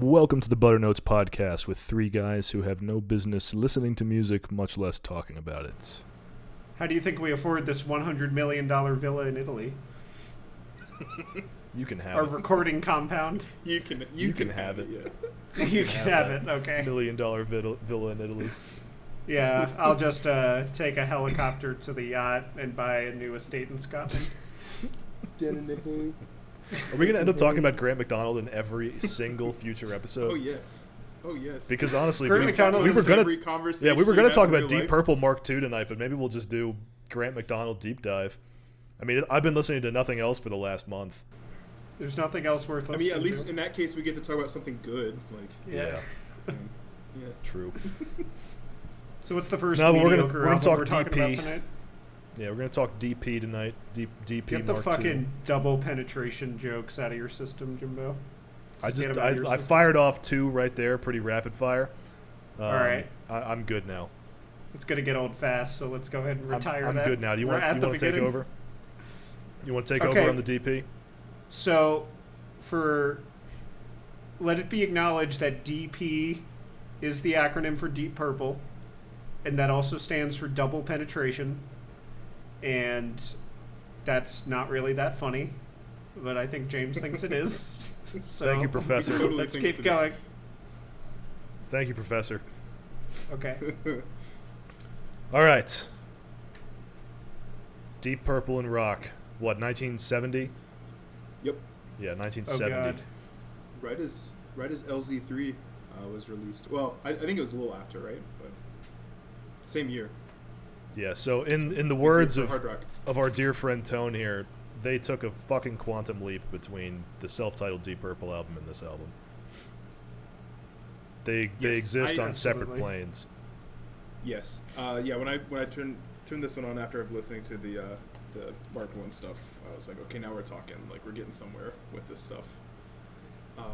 Welcome to the Butter Notes podcast with three guys who have no business listening to music, much less talking about it. How do you think we afford this $100 million villa in Italy? You can have Our it. recording compound. You can have it. Yeah. You can have it. Okay. $1 million villa in Italy. Yeah, I'll just take a helicopter to the yacht and buy a new estate in Scotland. Are we going to end up talking about Grant McDonald in every single future episode? Oh yes. Because honestly, Grant we McDonald were going to talk about Deep Deep Purple Mark II tonight, but maybe we'll just do Grant McDonald deep dive. I mean, I've been listening to nothing else for the last month. There's nothing else worth listening to. at least in that case, we get to talk about something good. Yeah. Yeah. True. So what's the first No, but mediocre we're gonna album talk we're talking DP. about tonight? Yeah, we're going to talk DP tonight. DP Get the Mark fucking II. double penetration jokes out of your system, Jimbo. Get 'em out of your I system. fired off two right there, pretty rapid fire. All right. I'm good now. It's going to get old fast, so let's go ahead and retire I'm that. good now. Do you We're want at the to take beginning. over? You want to take Okay. over on the DP? So, let it be acknowledged that DP is the acronym for Deep Purple, and that also stands for double penetration, and that's not really that funny, but I think James thinks it is. So Thank you, Professor. Totally let's thinks keep it is. going. Thank you, Professor. Okay. All right. Deep Purple and rock. What, 1970? Yep. Yeah, Oh 1970. God. Right as LZ3 was released. Well, I think it was a little after, right? But same year. Yeah, so in the words For of hard rock. our dear friend Tone here, they took a fucking quantum leap between the self-titled Deep Purple album and this album. They Yes, exist on separate absolutely. planes. Yes. Yeah. When I turned this one on after listening to the Mark I stuff, I was like, okay, now we're talking. Like we're getting somewhere with this stuff.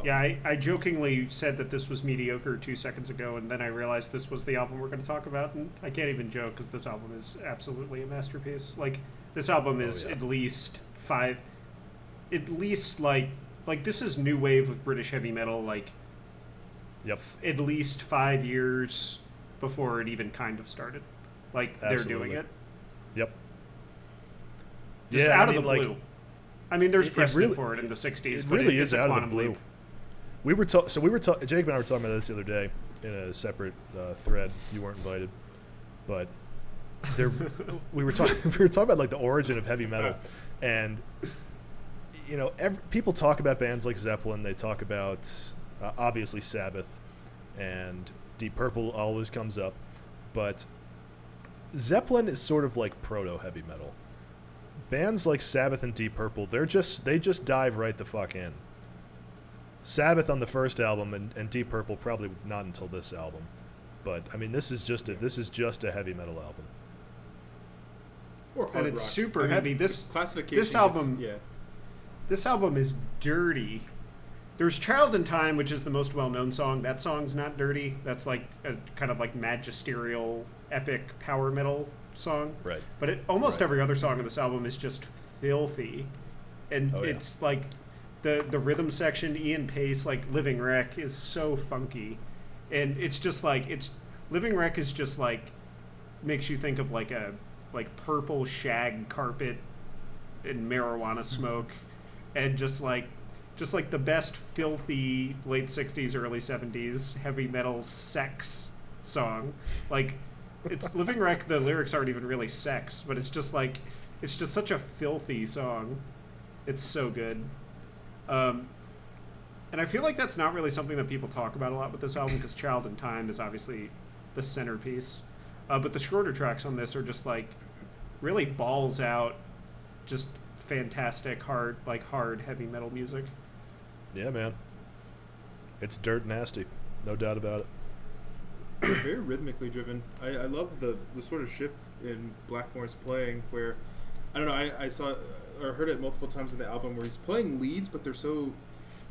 Yeah, I jokingly said that this was mediocre 2 seconds ago, and then I realized this was the album we're going to talk about, and I can't even joke because this album is absolutely a masterpiece. Like, this album is at least this is new wave of British heavy metal, like, Yep. at least 5 years before it even kind of started. Like, they're Absolutely. doing it. Yep. Just Yeah, out I of mean, the like, blue. I mean, there's it precedent really- for it in the 60s, It but really it is a out of the quantum blue. leap. Jake and I were talking about this the other day in a separate thread. You weren't invited, but we were talking about like the origin of heavy metal, and you know, people talk about bands like Zeppelin. They talk about obviously Sabbath, and Deep Purple always comes up, but Zeppelin is sort of like proto heavy metal. Bands like Sabbath and Deep Purple, they just dive right the fuck in. Sabbath on the first album and Deep Purple probably not until this album, but I mean this is just a heavy metal album. Or hard And it's rock. super I mean, heavy. the classification. This album- Yeah. This album is dirty. There's Child in Time, which is the most well-known song. That song's not dirty. That's like a kind of like magisterial, epic power metal song. Right. But almost Right. every other song on this album is just filthy. And Oh, yeah. it's like the rhythm section, Ian Pace, like Living Wreck, is so funky. And it's just like, Living Wreck is just like, makes you think of like a purple shag carpet and marijuana smoke. And just like the best filthy late 60s, early 70s heavy metal sex song. Like, it's Living Wreck, the lyrics aren't even really sex, but it's just such a filthy song. It's so good. And I feel like that's not really something that people talk about a lot with this album, because Child in Time is obviously the centerpiece. But the shorter tracks on this are just like really balls out, just fantastic, hard heavy metal music. Yeah, man. It's dirt nasty, no doubt about it. Very rhythmically driven. I love the sort of shift in Blackmore's playing where, I don't know, I saw or heard it multiple times in the album where he's playing leads, but they're so,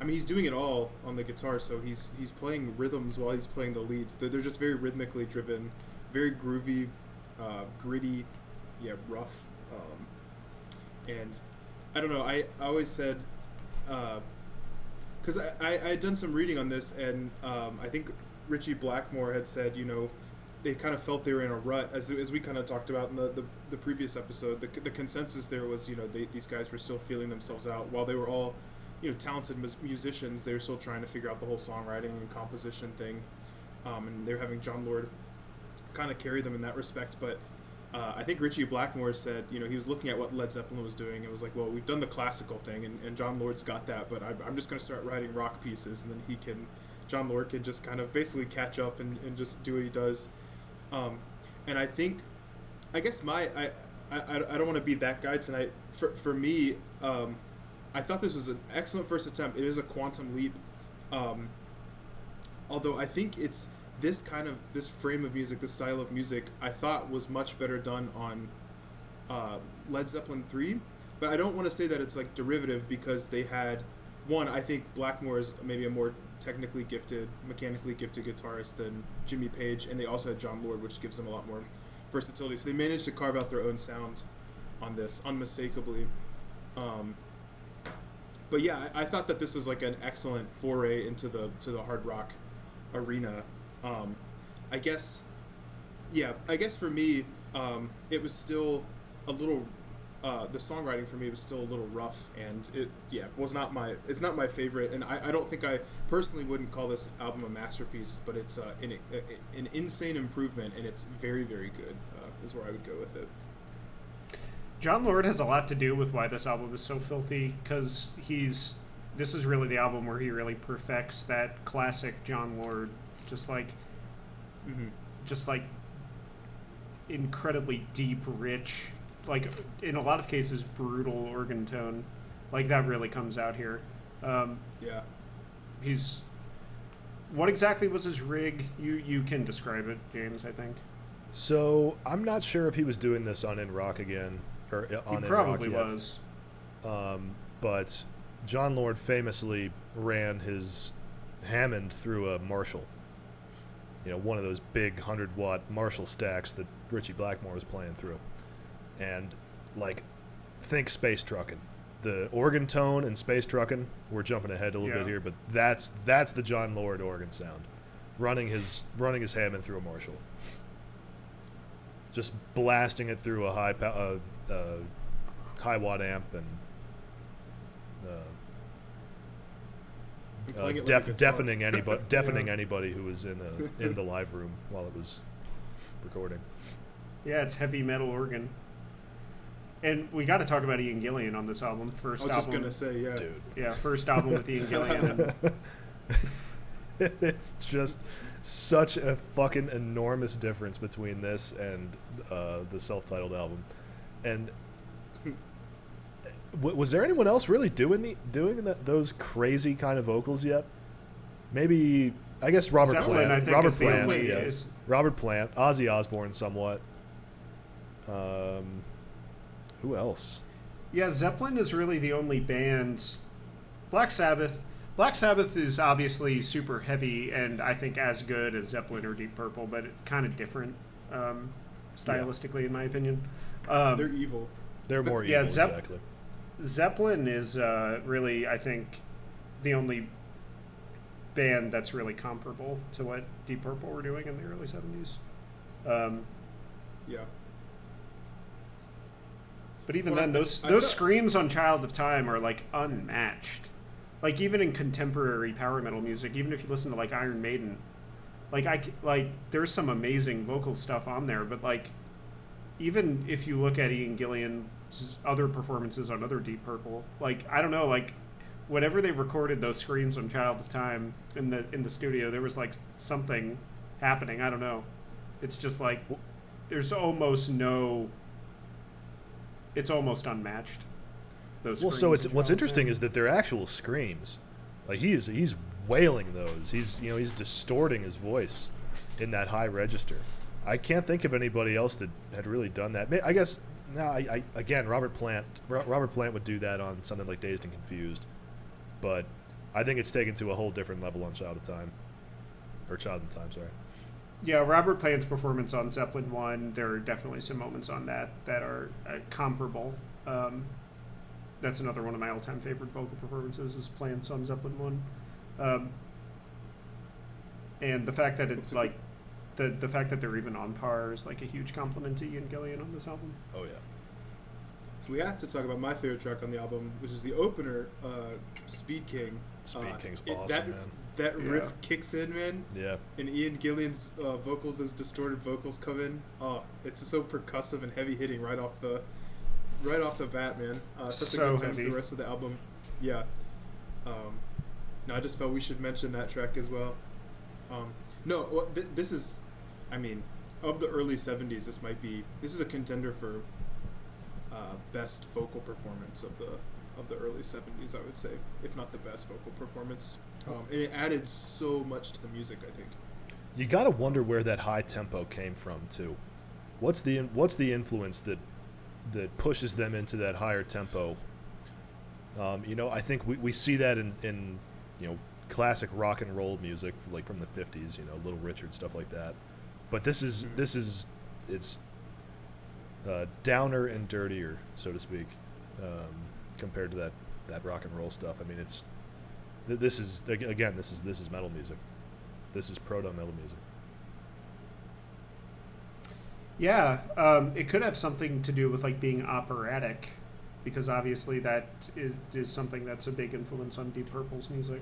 I mean, he's doing it all on the guitar, so he's playing rhythms while he's playing the leads. They're just very rhythmically driven, very groovy, gritty, rough. And I don't know, I always said because I had done some reading on this, and I think Richie Blackmore had said, they kind of felt they were in a rut, as we kind of talked about in the previous episode. The consensus there was, these guys were still feeling themselves out while they were all, talented musicians. They were still trying to figure out the whole songwriting and composition thing, and they're having John Lord kind of carry them in that respect. But I think Richie Blackmore said, he was looking at what Led Zeppelin was doing. It was like, well, we've done the classical thing, and John Lord's got that, but I'm just going to start writing rock pieces, and then John Lord can just kind of basically catch up and just do what he does. And I think, I guess I don't want to be that guy tonight. For me, I thought this was an excellent first attempt. It is a quantum leap. Although I think it's this frame of music, this style of music, I thought was much better done on Led Zeppelin 3. But I don't want to say that it's like derivative, because they had, I think Blackmore is maybe a more technically gifted, mechanically gifted guitarist than Jimmy Page, and they also had John Lord, which gives them a lot more versatility. So they managed to carve out their own sound on this, unmistakably. But yeah, I thought that this was like an excellent foray into the hard rock arena. I guess for me, it was still a little. The songwriting for me was still a little rough, and it's not my favorite, and I don't think I personally wouldn't call this album a masterpiece, but it's an insane improvement, and it's very, very good, is where I would go with it. John Lord has a lot to do with why this album is so filthy, because this is really the album where he really perfects that classic John Lord, just like incredibly deep, rich, like in a lot of cases brutal organ tone, like that really comes out here. What exactly was his rig? You can describe it, James, I think. So I'm not sure if he was doing this on In Rock Again or on he In probably Rock was. But John Lord famously ran his Hammond through a Marshall. One of those big 100-watt Marshall stacks that Richie Blackmore was playing through. And, think space trucking. The organ tone and space trucking, we're jumping ahead a little bit here, but that's the John Lord organ sound. Running his Hammond through a Marshall. Just blasting it through a high watt amp and deafening anybody who was in the live room while it was recording. Yeah, it's heavy metal organ. And we got to talk about Ian Gillan on this album. First album. I was just gonna say, yeah, dude. Yeah, first album with Ian Gillan. It's just such a fucking enormous difference between this and the self-titled album. And was there anyone else really doing those crazy kind of vocals yet? Maybe, I guess Robert Zeppelin, Plant. I think, Robert is Plant, the only, yes. Robert Plant, Ozzy Osbourne, somewhat. Who else? Yeah, Zeppelin is really the only band. Black Sabbath is obviously super heavy, and I think as good as Zeppelin or Deep Purple, but kind of different stylistically, in my opinion. They're evil. They're more evil, exactly. Zeppelin is really, I think, the only band that's really comparable to what Deep Purple were doing in the early 70s. Yeah. But even then, those screams on Child of Time are, unmatched. Even in contemporary power metal music, even if you listen to, Iron Maiden, there's some amazing vocal stuff on there, but, even if you look at Ian Gillan's other performances on other Deep Purple, I don't know, whenever they recorded those screams on Child of Time in the studio, there was, something happening. I don't know. It's just, there's almost no... It's almost unmatched. Those so what's interesting is that they're actual screams. He's wailing those. He's distorting his voice in that high register. I can't think of anybody else that had really done that. I guess again, Robert Plant would do that on something like Dazed and Confused, but I think it's taken to a whole different level on Child in Time. Sorry. Yeah, Robert Plant's performance on Zeppelin 1, there are definitely some moments on that are comparable. that's another one of my all-time favorite vocal performances is playing Sun Zeppelin 1. And the fact that it's like the fact that they're even on par is like a huge compliment to Ian Gillan on this album. Oh yeah. So we have to talk about my favorite track on the album, which is the opener, Speed King. Speed King's awesome, man. That riff kicks in, man. Yeah. And Ian Gillian's vocals, those distorted vocals come in. Oh, it's so percussive and heavy hitting right off the bat, man. Such So a good time heavy. for the rest of the album. Yeah. No, I just felt we should mention that track as well. No, well, this is, I mean, of the early 70s, this is a contender for best vocal performance of the early 70s, I would say, if not the best vocal performance. And it added so much to the music, I think. You got to wonder where that high tempo came from too. What's the influence that pushes them into that higher tempo? I think we see that in classic rock and roll music, like from the 50s, Little Richard, stuff like that. But this is it's downer and dirtier, so to speak, compared to that rock and roll stuff. I mean, this is metal music. This is proto metal music. Yeah, it could have something to do with like being operatic, because obviously that is something that's a big influence on Deep Purple's music.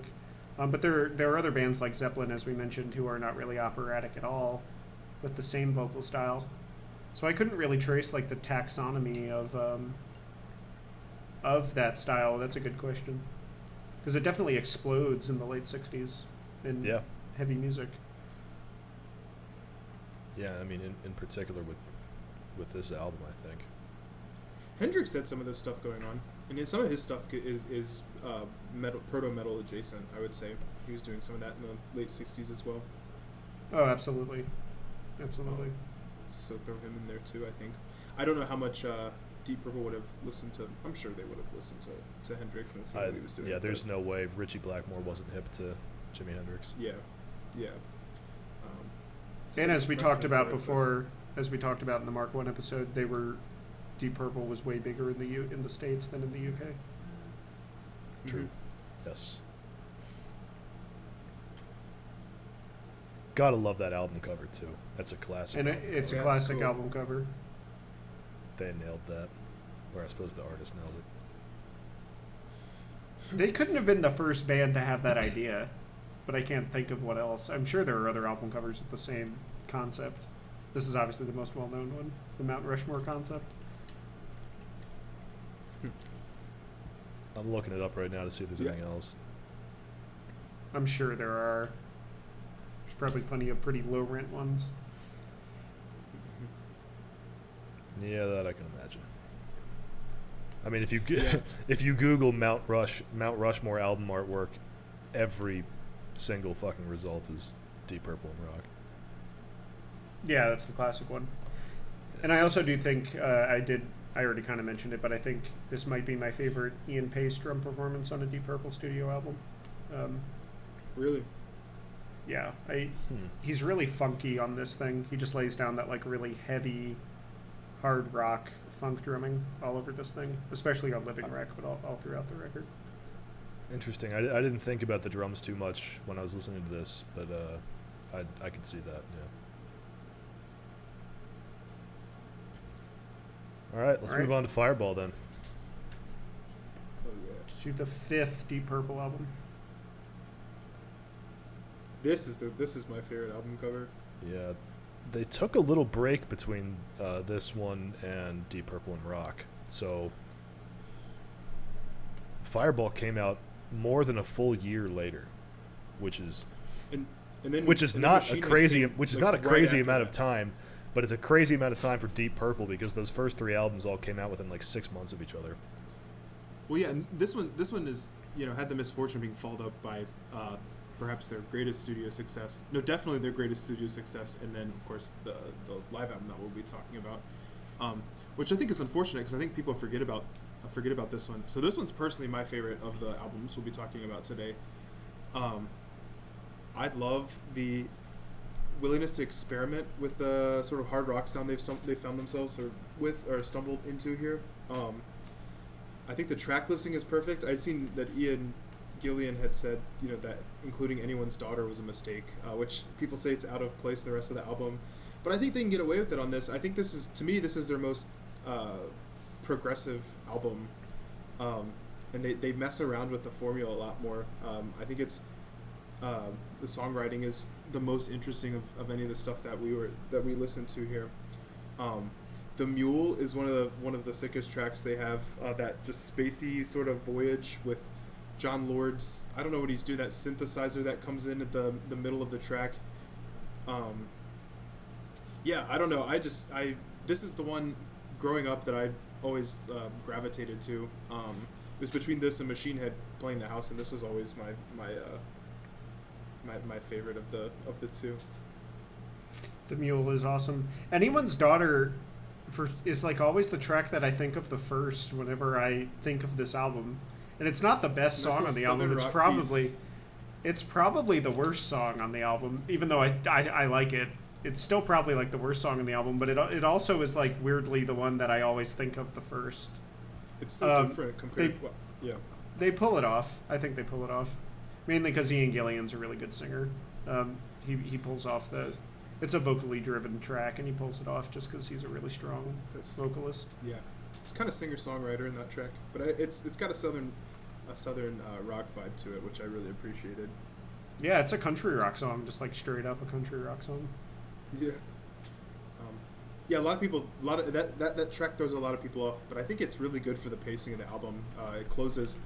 But there are other bands like Zeppelin, as we mentioned, who are not really operatic at all, with the same vocal style. So I couldn't really trace like the taxonomy of that style. That's a good question, because it definitely explodes in the late '60s in heavy music. Yeah, I mean, in particular with this album, I think Hendrix had some of this stuff going on, and some of his stuff is metal, proto metal adjacent. I would say he was doing some of that in the late '60s as well. Oh, absolutely. So throw him in there too, I think. I don't know how much Deep Purple would have listened to. I'm sure they would have listened to Hendrix and seen what he was doing. Yeah, there's no way Richie Blackmore wasn't hip to Jimi Hendrix. Yeah. And as we talked about before, as we talked about in the Mark 1 episode, Deep Purple was way bigger in the States than in the UK. True. Mm-hmm. Yes. Gotta love that album cover too. That's a classic. And it's a classic cool album cover. They nailed that, or I suppose the artist nailed it. They couldn't have been the first band to have that idea, but I can't think of what else. I'm sure there are other album covers with the same concept. This is obviously the most well-known one, the Mount Rushmore concept. I'm looking it up right now to see if there's anything else. I'm sure there are. There's probably plenty of pretty low-rent ones. Yeah, that I can imagine. I mean, if you Google Mount Rushmore album artwork, every single fucking result is Deep Purple and rock. Yeah, that's the classic one. And I also do think I already kind of mentioned it, but I think this might be my favorite Ian Pace drum performance on a Deep Purple studio album. Really? Yeah, he's really funky on this thing. He just lays down that like really heavy, hard rock funk drumming all over this thing, especially on Living Wreck, but all throughout the record. Interesting. I didn't think about the drums too much when I was listening to this, but I could see that. Yeah. All right, let's move on to Fireball then. Oh yeah. To the fifth Deep Purple album. This is my favorite album cover. Yeah, they took a little break between this one and Deep Purple and Rock. So Fireball came out more than a full year later, which is not a crazy amount of time, but it's a crazy amount of time for Deep Purple because those first three albums all came out within like 6 months of each other. Well, yeah, and this one is had the misfortune of being followed up by perhaps their greatest studio success. No, definitely their greatest studio success, and then of course the live album that we'll be talking about, which I think is unfortunate because I think people forget about this one. So this one's personally my favorite of the albums we'll be talking about today. I love the willingness to experiment with the sort of hard rock sound they found themselves or stumbled into here. I think the track listing is perfect. I'd seen that Ian Gillian had said, that including anyone's daughter was a mistake, which people say it's out of place in the rest of the album. But I think they can get away with it on this. I think this is their most progressive album, and they mess around with the formula a lot more. I think it's the songwriting is the most interesting of any of the stuff that we listened to here. The Mule is one of the sickest tracks they have. That just spacey sort of voyage with John Lord's, I don't know what he's doing, that synthesizer that comes in at the middle of the track. Yeah, I don't know. This is the one growing up that I always gravitated to. It was between this and Machine Head Playing the House, and this was always my favorite of the two. The Mule is awesome. Anyone's Daughter is like always the track that I think of the first whenever I think of this album. And it's not the best song on the album. It's probably the worst song on the album, even though I like it. It's still probably like the worst song on the album, but it also is like weirdly the one that I always think of the first. It's so different compared. They pull it off. I think they pull it off, mainly because Ian Gillian's a really good singer. He pulls off it's a vocally driven track, and he pulls it off just because he's a really strong vocalist. Yeah, it's kind of singer-songwriter in that track, but it's got a southern rock vibe to it, which I really appreciated. Yeah, it's a country rock song, just like straight up a country rock song. Yeah. Yeah, a lot of people, that track throws a lot of people off, but I think it's really good for the pacing of the album. It closes.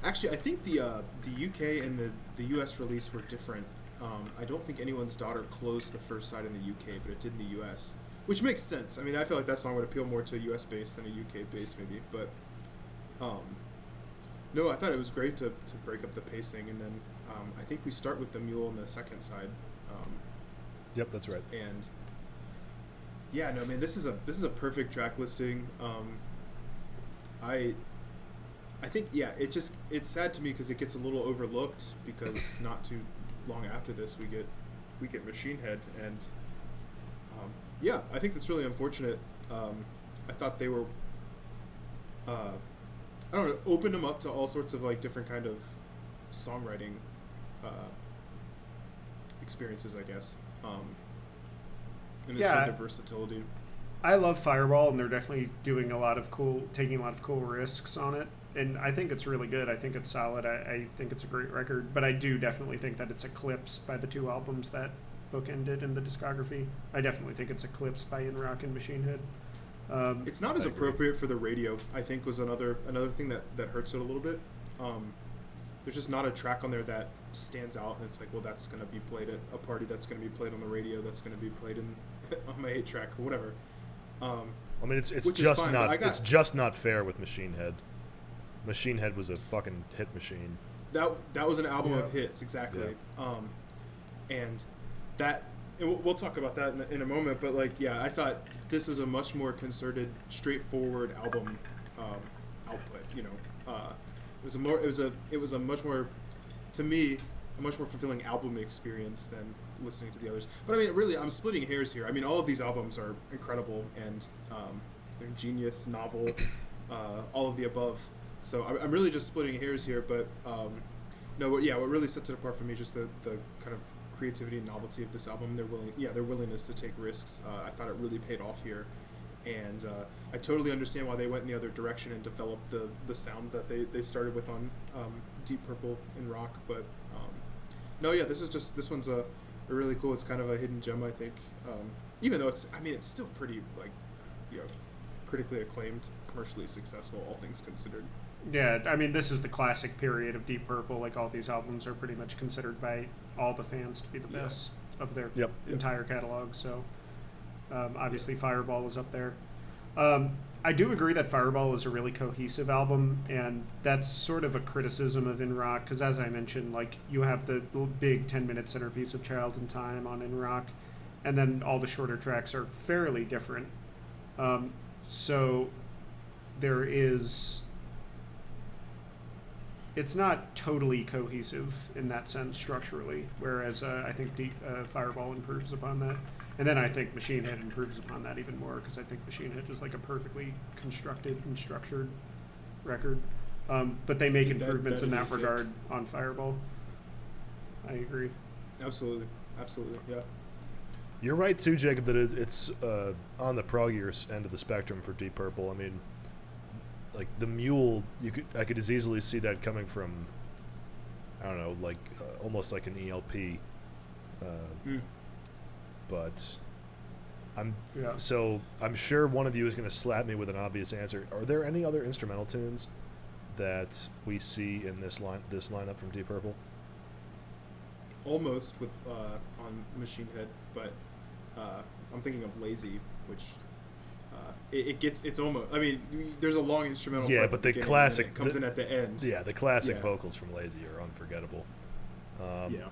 Actually, I think the UK and the US release were different. I don't think Anyone's Daughter closed the first side in the UK, but it did in the US, which makes sense. I mean, I feel like that song would appeal more to a US base than a UK base, maybe. But no, I thought it was great to break up the pacing, and then I think we start with the Mule on the second side. Yep, that's right. And yeah, no, man, this is a perfect track listing. I think it's sad to me because it gets a little overlooked because not too long after this we get Machine Head, and yeah, I think that's really unfortunate. I thought they were I don't know, opened them up to all sorts of like different kind of songwriting experiences, I guess. And it's the versatility. I love Fireball, and they're definitely taking a lot of cool risks on it, and I think it's really good. I think it's solid. I think it's a great record, but I do definitely think that it's eclipsed by the two albums that bookended in the discography. I definitely think it's eclipsed by In Rock and Machine Head. It's not as appropriate for the radio, I think, was another thing that hurts it a little bit. There's just not a track on there that stands out, and it's like, well, that's going to be played at a party, that's going to be played on the radio, that's going to be played on my 8-track or whatever. I mean, it's just fine, it's just not fair with Machine Head. Machine Head was a fucking hit machine. That was an album of hits, exactly. Yeah. And we'll talk about that in a moment. But like, yeah, I thought this was a much more concerted, straightforward album output. It was a much more, to me, a much more fulfilling album experience than listening to the others. But I mean, really, I'm splitting hairs here. I mean, all of these albums are incredible, and they're genius, novel, all of the above. So I'm really just splitting hairs here. But what really sets it apart for me is just the kind of creativity and novelty of this album. Their willingness to take risks. I thought it really paid off here. And I totally understand why they went in the other direction and developed the sound that they started with on Deep Purple and Rock. But this one's a really cool. It's kind of a hidden gem, I think. Even though it's still pretty critically acclaimed, commercially successful, all things considered. Yeah, I mean, this is the classic period of Deep Purple. Like, all these albums are pretty much considered by all the fans to be the best of their entire catalog. So. Obviously, Fireball is up there. I do agree that Fireball is a really cohesive album, and that's sort of a criticism of In Rock, because as I mentioned, like, you have the big 10-minute centerpiece of Child in Time on In Rock, and then all the shorter tracks are fairly different. So there is... It's not totally cohesive in that sense structurally, whereas I think Fireball improves upon that. And then I think Machine Head improves upon that even more, because I think Machine Head is like a perfectly constructed and structured record. But they make improvements in that is sick. regard on Fireball. I agree. Absolutely, yeah. You're right too, Jacob, that it's on the proggier end of the spectrum for Deep Purple. I mean, like the Mule, I could as easily see that coming from, I don't know, like almost like an ELP. But I'm sure one of you is going to slap me with an obvious answer. Are there any other instrumental tunes that we see in this lineup from Deep Purple? Almost with on Machine Head, but I'm thinking of Lazy, which it's almost. I mean, there's a long instrumental. Yeah, but the classic comes in at the end. Yeah, the classic vocals from Lazy are unforgettable. Yeah.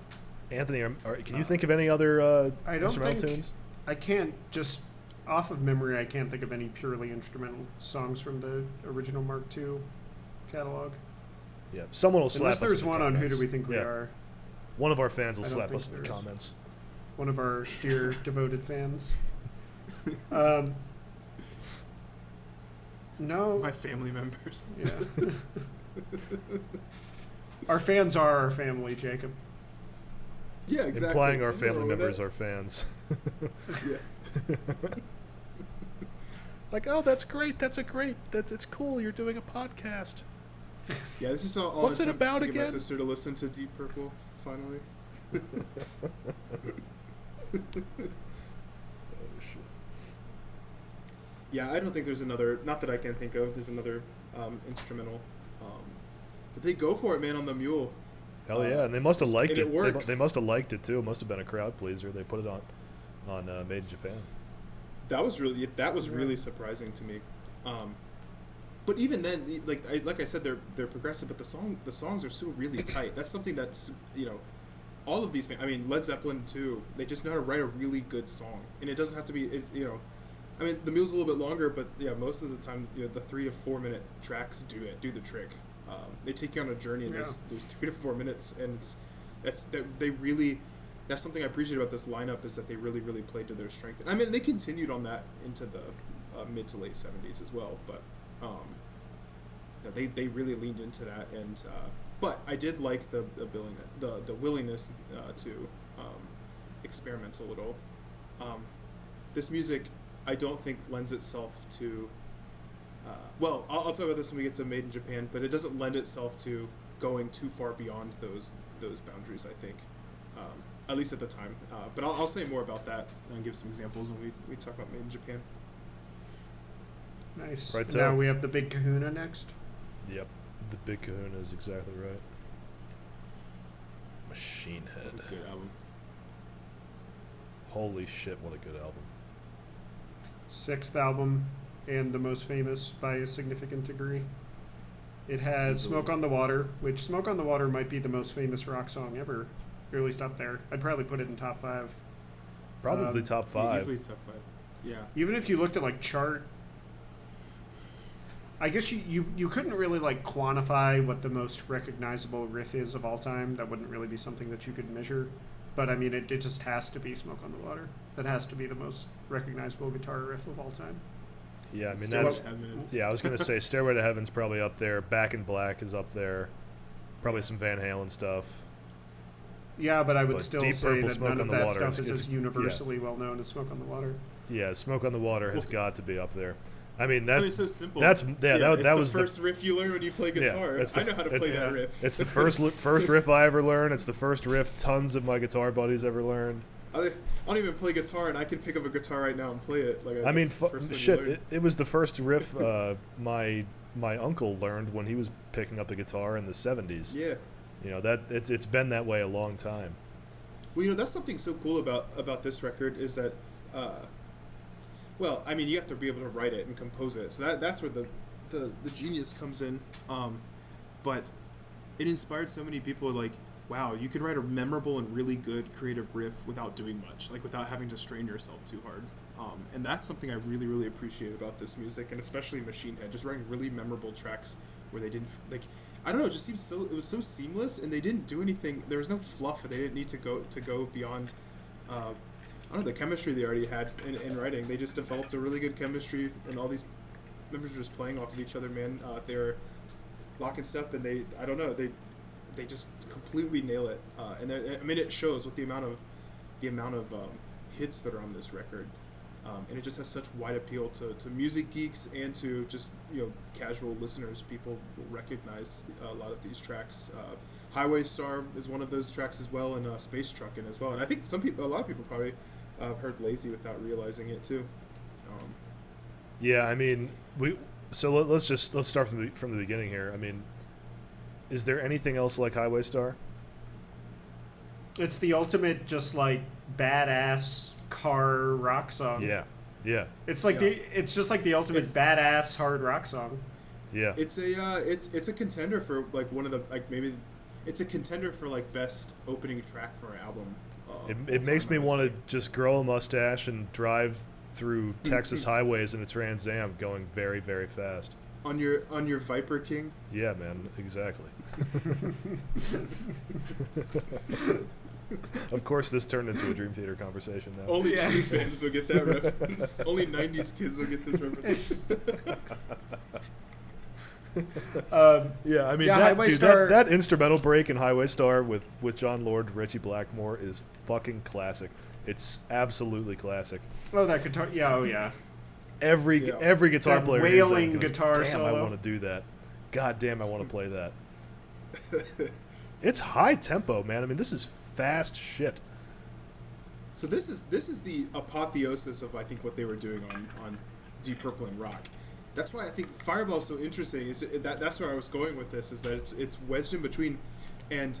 Anthony, can you think of any other instrumental tunes? I can't, just off of memory, I can't think of any purely instrumental songs from the original Mark II catalog. Yeah, someone will slap us. Unless there's in the one on comments. Who Do We Think We Are. One of our fans will I don't slap think us in the there is. comments. One of our dear devoted fans. No. My family members. Yeah. Our fans are our family, Jacob. Yeah, exactly. Implying our family members are fans. Yeah. Like, oh, that's great. It's cool. You're doing a podcast. Yeah, this is all What's it attempt about to get again? my sister to listen to Deep Purple, finally. Yeah, I don't think there's another, not that I can think of, there's another instrumental. But they go for it, man, on the Mule. Hell yeah, and they must have liked and it. it works. They must have liked it too. It must have been a crowd pleaser. They put it on Made in Japan. That was really surprising to me. But even then, like I said, they're progressive, but the songs are still really tight. That's something that's, all of these, I mean, Led Zeppelin too. They just know how to write a really good song, and it doesn't have to be, I mean, the Mule's a little bit longer, but yeah, most of the time, the 3 to 4 minute tracks do the trick. They take you on a journey in those 3 to 4 minutes, and that's something I appreciate about this lineup, is that they really, really played to their strength. And I mean, they continued on that into the mid to late 70s as well, but they really leaned into that. And but I did like the willingness to experiment a little. This music, I don't think lends itself to. Well, I'll talk about this when we get to Made in Japan, but it doesn't lend itself to going too far beyond those boundaries, I think, at least at the time. But I'll say more about that and give some examples when we talk about Made in Japan. Nice. Right, so now we have the Big Kahuna next. Yep, the Big Kahuna is exactly right. Machine Head. Good album. Holy shit, what a good album. 6th album, and the most famous by a significant degree. It has Smoke on the Water, which Smoke on the Water might be the most famous rock song ever, or at least up there. I'd probably put it in top 5. Probably top 5. Easily top 5. Yeah. Even if you looked at like chart, I guess you couldn't really like quantify what the most recognizable riff is of all time. That wouldn't really be something that you could measure. But I mean, it just has to be Smoke on the Water. That has to be the most recognizable guitar riff of all time. Yeah, I mean, I was going to say Stairway to Heaven's probably up there. Back in Black is up there. Probably some Van Halen stuff. Yeah, but I would still Deep say Purple, that Smoke none on of the that Water stuff is as universally well known as Smoke on the Water. Yeah, Smoke on the Water has got to be up there. I mean, it's so simple. That was the first riff you learn when you play guitar. I know how to play that riff. It's the first riff I ever learned. It's the first riff tons of my guitar buddies ever learned. I don't even play guitar, and I can pick up a guitar right now and play it. I mean, shit! It was the first riff my uncle learned when he was picking up the guitar in the 70s. Yeah. That it's been that way a long time. Well, that's something so cool about this record is that, well, I mean, you have to be able to write it and compose it. So that's where the genius comes in. But it inspired so many people, like, wow, you could write a memorable and really good creative riff without doing much, like without having to strain yourself too hard. And that's something I really, really appreciate about this music, and especially Machine Head, just writing really memorable tracks where they didn't, like, I don't know, it just seems it was so seamless, and they didn't do anything, there was no fluff, they didn't need to go beyond, I don't know, the chemistry they already had in writing. They just developed a really good chemistry, and all these members were just playing off of each other, man. lock and step, and I don't know, they just completely nail it. And I mean, it shows with the amount of hits that are on this record. And it just has such wide appeal to music geeks and to just casual listeners. People will recognize a lot of these tracks. Highway Star is one of those tracks as well, and Space Truckin' as well. And I think a lot of people probably heard Lazy without realizing it too. Yeah, I mean, let's start from the beginning here. I mean, is there anything else like Highway Star? It's the ultimate, just like badass car rock song. Yeah. It's like it's just like the ultimate badass hard rock song. Yeah. It's a contender for like one of the maybe it's a contender for like best opening track for an album. It makes me want to just grow a mustache and drive through Texas highways in a Trans Am going very, very fast. On your Viper King? Yeah, man, exactly. Of course, this turned into a Dream Theater conversation now. Only true fans will get that reference. Only 90s kids will get this reference. Yeah, I mean, that instrumental break in Highway Star with John Lord, Richie Blackmore is fucking classic. It's absolutely classic. Oh, that guitar! Yeah, oh yeah. Every guitar that player wailing goes, guitar damn, solo. I want to do that. God damn, I want to play that. It's high tempo, man. I mean, this is fast shit. So this is the apotheosis of, I think, what they were doing on Deep Purple and rock. That's why I think Fireball is so interesting. That's where I was going with this, is that it's wedged in between. And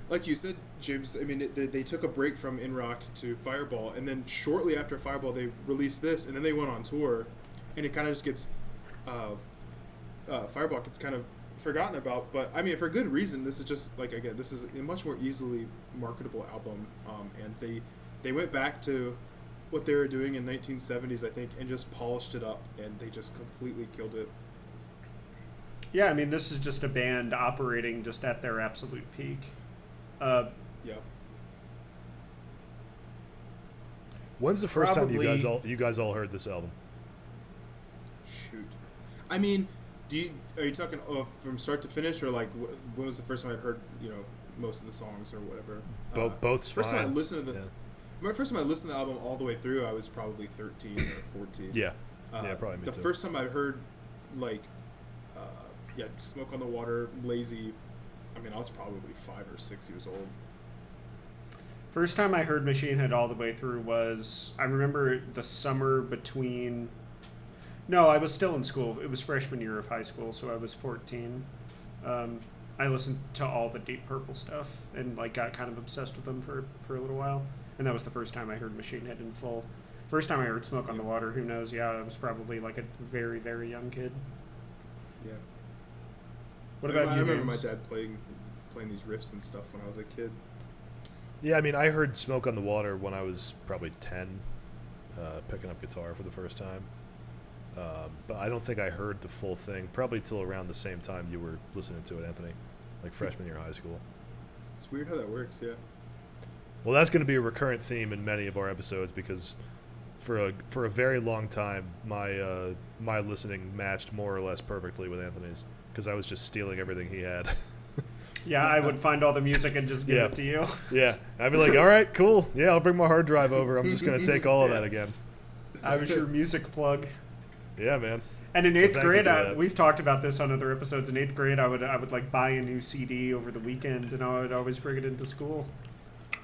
like you said, James, I mean, they took a break from In Rock to Fireball, and then shortly after Fireball, they released this, and then they went on tour, and it kind of just gets Fireball gets kind of forgotten about. But I mean, for good reason. This is just like, again, this is a much more easily marketable album, and they went back to what they were doing in 1970s, I think, and just polished it up, and they just completely killed it. Yeah, I mean, this is just a band operating just at their absolute peak. Yeah. When's the first time you guys all heard this album? Shoot, I mean, are you talking from start to finish, or like when was the first time I heard most of the songs or whatever? Both's first fine. time I listened to my first time I listened to the album all the way through, I was probably 13 or 14. Yeah, probably me the too. first time I heard Smoke on the Water, Lazy, I mean, I was probably 5 or 6 years old. First time I heard Machine Head all the way through was, I remember the summer between... No, I was still in school. It was freshman year of high school, so I was 14. I listened to all the Deep Purple stuff and got kind of obsessed with them for a little while. And that was the first time I heard Machine Head in full. First time I heard Smoke on the Water, who knows? Yeah, I was probably a very, very young kid. Yeah. What about you? I remember my dad playing these riffs and stuff when I was a kid. Yeah, I mean, I heard Smoke on the Water when I was probably 10, picking up guitar for the first time. But I don't think I heard the full thing, probably till around the same time you were listening to it, Anthony, like freshman year of high school. It's weird how that works, yeah. Well, that's going to be a recurrent theme in many of our episodes, because for a very long time, my listening matched more or less perfectly with Anthony's, because I was just stealing everything he had. Yeah, I would find all the music and just give it to you. Yeah, I'd be like, all right, cool. Yeah, I'll bring my hard drive over. I'm just going to take all of that again. I was your music plug. Yeah, man. And in eighth grade, we've talked about this on other episodes. In eighth grade, I would buy a new CD over the weekend, and I would always bring it into school.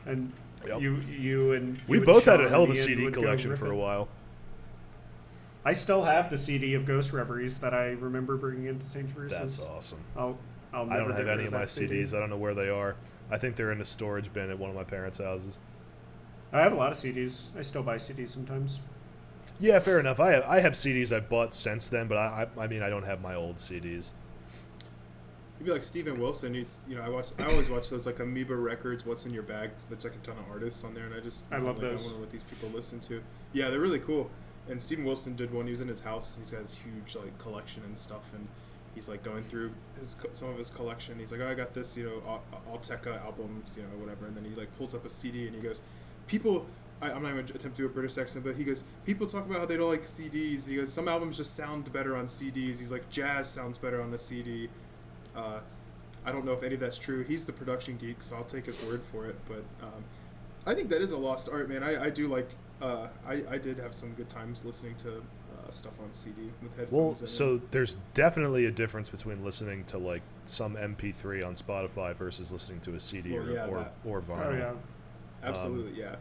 And we both had a hell of a CD collection for a while. I still have the CD of Ghost Reveries that I remember bringing into St. Teresa's. That's awesome. I don't have any of my CDs. I don't know where they are. I think they're in a storage bin at one of my parents' houses. I have a lot of CDs. I still buy CDs sometimes. Yeah, fair enough. I have CDs I bought since then, but I mean, I don't have my old CDs. You'd be like Steven Wilson. He's I always watch those like Amoeba Records, What's in Your Bag. There's like a ton of artists on there, and I love those. I wonder what these people listen to. Yeah, they're really cool. And Steven Wilson did one. He was in his house. He's got his huge collection and stuff, and he's going through some of his collection. He's like, oh, I got this, Alteca albums, whatever. And then he pulls up a CD and he goes, people. I'm not even attempt to do a British accent, but he goes, people talk about how they don't like CDs. He goes, some albums just sound better on CDs. He's like, jazz sounds better on the CD. I don't know if any of that's true. He's the production geek, so I'll take his word for it. But I think that is a lost art, man. I do like. I did have some good times listening to stuff on CD with headphones. Well, so there's definitely a difference between listening to like some MP3 on Spotify versus listening to a CD or vinyl. Oh yeah. Absolutely, yeah.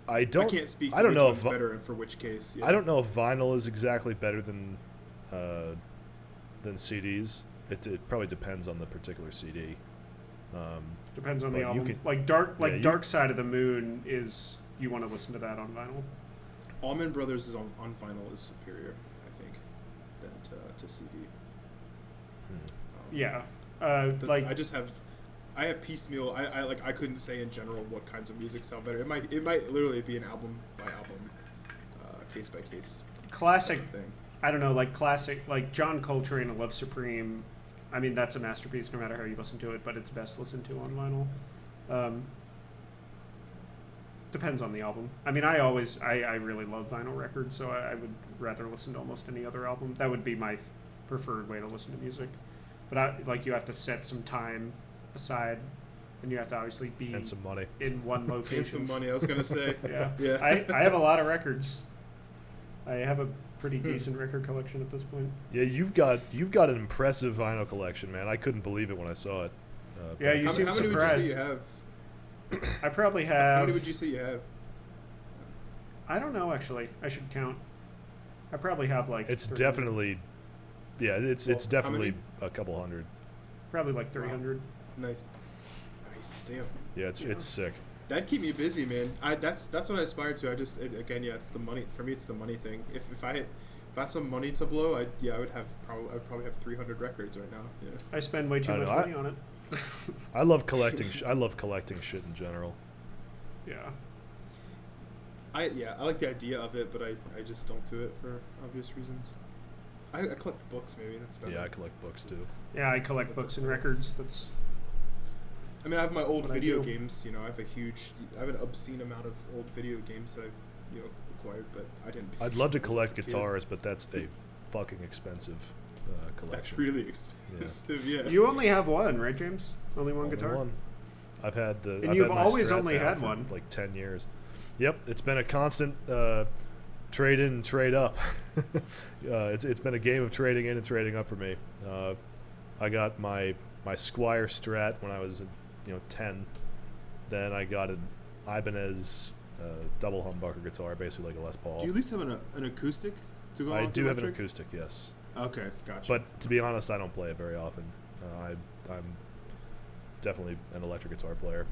I can't speak to I don't which know one's if better and for which case. Yeah. I don't know if vinyl is exactly better than CDs. It probably depends on the particular CD. Depends on but the you album. can- Dark Side of the Moon is, you want to listen to that on vinyl. Allman Brothers is on vinyl is superior, I think, than to CD. Yeah. I have piecemeal. I couldn't say in general what kinds of music sound better. It might literally be an album by album, case by case. Classic thing. I don't know, like John Coltrane and Love Supreme. I mean, that's a masterpiece no matter how you listen to it, but it's best listened to on vinyl. Depends on the album. I mean, I really love vinyl records, so I would rather listen to almost any other album. That would be my preferred way to listen to music. But you have to set some time aside, and you have to obviously be and some money in one location. And some money, I was gonna say. Yeah. Yeah. I have a lot of records. I have a pretty decent record collection at this point. Yeah, you've got an impressive vinyl collection, man. I couldn't believe it when I saw it. Yeah, you how seem many surprised. would you say you have? I probably have. How many would you say you have? I don't know, actually. I should count. I probably have like. It's 300. definitely, yeah. It's Well, definitely a couple hundred. Probably like 300. Nice. Damn. Yeah, it's sick. That'd keep me busy, man. That's what I aspire to. It's the money. For me, it's the money thing. If I had some money to blow, I'd probably have 300 records right now. Yeah. I spend way too much money on it. I love collecting. I love collecting shit in general. Yeah. I like the idea of it, but I just don't do it for obvious reasons. I collect books, maybe that's better. Yeah, I collect books too. Yeah, I collect books and records. I mean, I have my old what video games. I have an obscene amount of old video games that I've acquired, but I didn't. I'd love to collect guitars, but that's a fucking expensive collection. That's really expensive. Yeah. You only have one, right, James? Only one guitar. One. I've had the. And I've you've had my always Strat only now had for one. like 10 years. Yep, it's been a constant trade in and trade up. It's been a game of trading in and trading up for me. I got my Squier Strat when I was 10. Then I got an Ibanez double humbucker guitar, basically like a Les Paul. Do you at least have an acoustic to go I on do to have an electric? acoustic, yes. Okay, gotcha. But to be honest, I don't play it very often. I'm definitely an electric guitar player.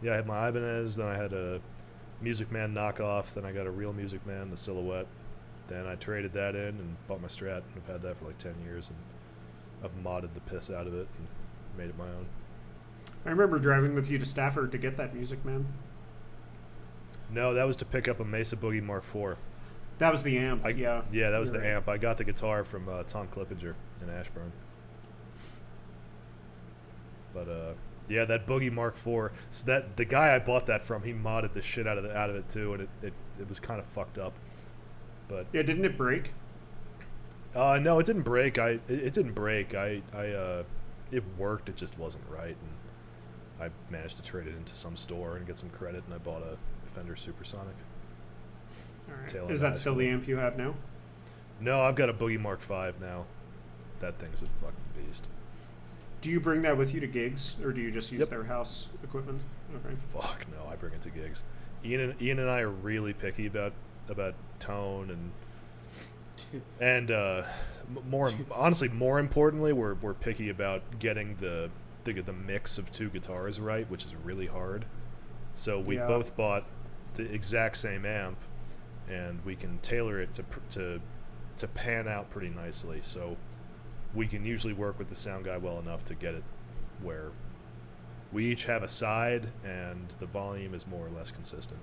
Yeah, I had my Ibanez, then I had a Music Man knockoff, then I got a real Music Man, the Silhouette. Then I traded that in and bought my Strat, and I've had that for like 10 years, and I've modded the piss out of it and made it my own. I remember driving with you to Stafford to get that Music Man. No, that was to pick up a Mesa Boogie Mark IV. That was the amp, yeah. Yeah, that was You're the right. amp. I got the guitar from Tom Clippinger in Ashburn. But yeah, that Boogie Mark IV. So that the guy I bought that from, he modded the shit out of it too, and it was kind of fucked up. But Yeah, didn't it break? no, it didn't break. It didn't break. It worked. It just wasn't right, and I managed to trade it into some store and get some credit, and I bought a Fender Supersonic. All right. Tail Is end that of still the amp you have now? No, I've got a Boogie Mark V now. That thing's a fucking beast. Do you bring that with you to gigs, or do you just use Yep. their house equipment? Okay. Fuck no, I bring it to gigs. Ian and I are really picky about tone and more importantly, we're picky about getting the mix of two guitars right, which is really hard. So we both bought the exact same amp, and we can tailor it to pan out pretty nicely. So we can usually work with the sound guy well enough to get it where we each have a side and the volume is more or less consistent.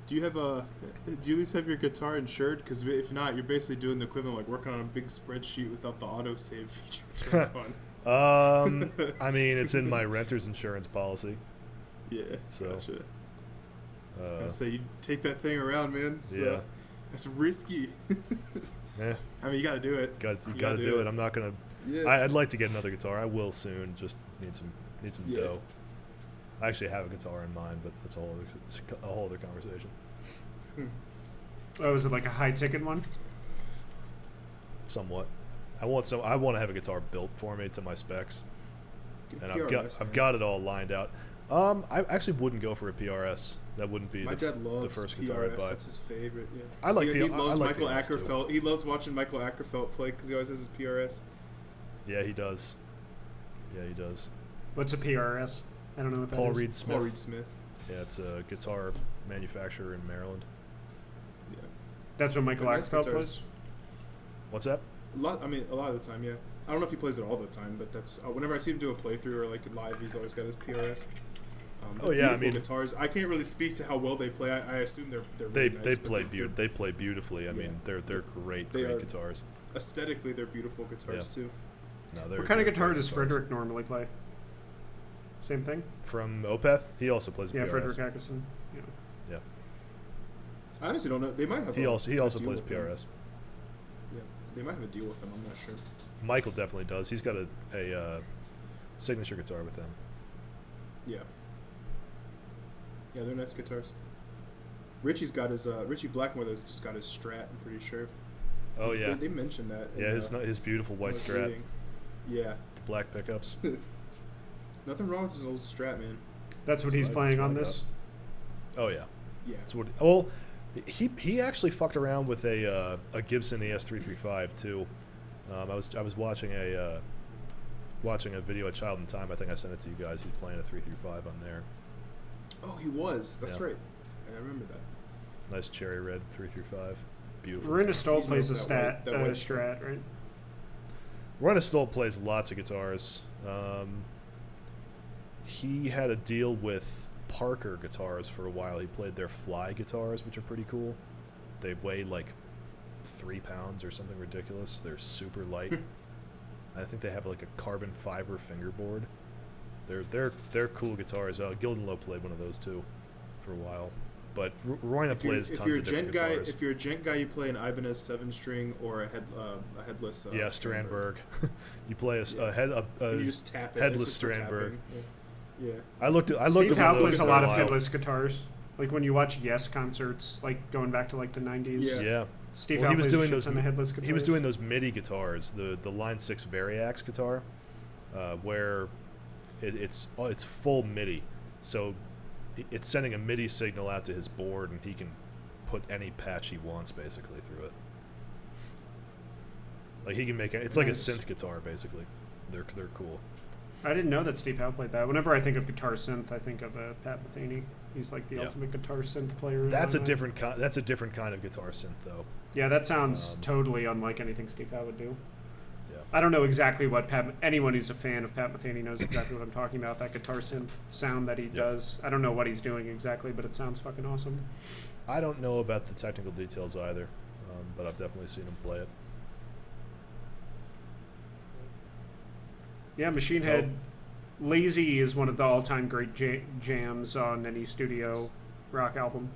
Do you at least have your guitar insured? Because if not, you're basically doing the equivalent, like working on a big spreadsheet without the autosave feature turned on. I mean, it's in my renter's insurance policy. Yeah, So, gotcha. I was gonna say, you take that thing around, man. It's risky. Yeah, I mean, you gotta do it. you gotta do it. I'm not gonna Yeah. I'd like to get another guitar. I will soon. Just need some Yeah. dough. I actually have a guitar in mind, but that's a whole other conversation. Oh, is it like a high ticket one? Somewhat. I want to have a guitar built for me to my specs, Get and PRS, I've man. got it all lined out. I actually wouldn't go for a PRS. That wouldn't be My dad the loves first PRS. guitar I'd buy. That's his favorite. Yeah. I like he I loves like Michael PRS too. Ackerfeld. He loves watching Michael Ackerfeld play because he always has his PRS. Yeah, he does. Yeah, he does. What's a PRS? I don't know what that is. Paul Reed Smith. Paul Reed Smith. Yeah, it's a guitar manufacturer in Maryland. Yeah. That's what Michael But nice Axfeld guitars. plays? What's that? A lot of the time, yeah. I don't know if he plays it all the time, but that's whenever I see him do a playthrough or like live, he's always got his PRS. Oh, yeah, I beautiful mean- guitars. I can't really speak to how well they play. I assume they're They really nice, they but play they're- they play beautifully. I mean, they're great They are- guitars. aesthetically they're beautiful guitars Yeah. too. No, they're What kind of they're guitar great does guitars. Frederick normally play? Same thing? From Opeth? He also plays Yeah, PRS. Frederick Atkinson. Yeah. Yeah. I honestly don't know. They might have. He a also deal plays with them. PRS. Yeah, they might have a deal with them. I'm not sure. Michael definitely does. He's got a signature guitar with them. Yeah. Yeah, they're nice guitars. Richie's got his Richie Blackmore. That's just got his Strat. I'm pretty sure. Oh yeah, They mentioned that. yeah. His beautiful white was Strat, reading. Yeah. the black pickups. Nothing wrong with his old Strat, man. That's what he's That's playing what on I this? Oh yeah. Yeah. That's what. Well, he actually fucked around with a Gibson ES335 too. I was watching a video at Child in Time. I think I sent it to you guys. He's playing a 335 on there. Oh, he was. That's Yeah. right. I remember that. Nice cherry red 335. Beautiful. Marina guitar. Stoll He's plays a known for stat, that white Strat, right? Rena Stoll plays lots of guitars. He had a deal with Parker Guitars for a while. He played their Fly guitars, which are pretty cool. They weigh like 3 pounds or something ridiculous. They're super light. I think they have like a carbon fiber fingerboard. They're cool guitars. Gildenlow played one of those too for a while. But Royna plays tons of different guitars. If you're a gent guy, you play an Ibanez 7-string or a headless. Yeah, Strandberg. You play And you just tap it. headless It's just for Strandberg. tapping. Yeah. I looked at Steve one Howe of those plays a for lot of while. headless guitars. Like when you watch Yes concerts, like going back to like the 90s. Yeah. Yeah. Steve Well, Howe he was plays a doing shit those. ton of headless guitars. He was doing those MIDI guitars, the Line 6 Variax guitar, where it's full MIDI, so it's sending a MIDI signal out to his board, and he can put any patch he wants basically through it. Like he can make it. It's like a synth guitar basically. They're cool. I didn't know that Steve Howe played that. Whenever I think of guitar synth, I think of Pat Metheny. He's like the Yeah. ultimate guitar synth player. in That's my a mind. different kind of guitar synth though. Yeah, that sounds Um, totally unlike anything Steve Howe would do. Yeah. I don't know exactly what anyone who's a fan of Pat Metheny knows exactly what I'm talking about. That guitar synth sound that he does. I don't know what he's doing exactly, but it sounds fucking awesome. I don't know about the technical details either, but I've definitely seen him play it. Yeah, Machine Head. Lazy is one of the all-time great jams on any studio rock album.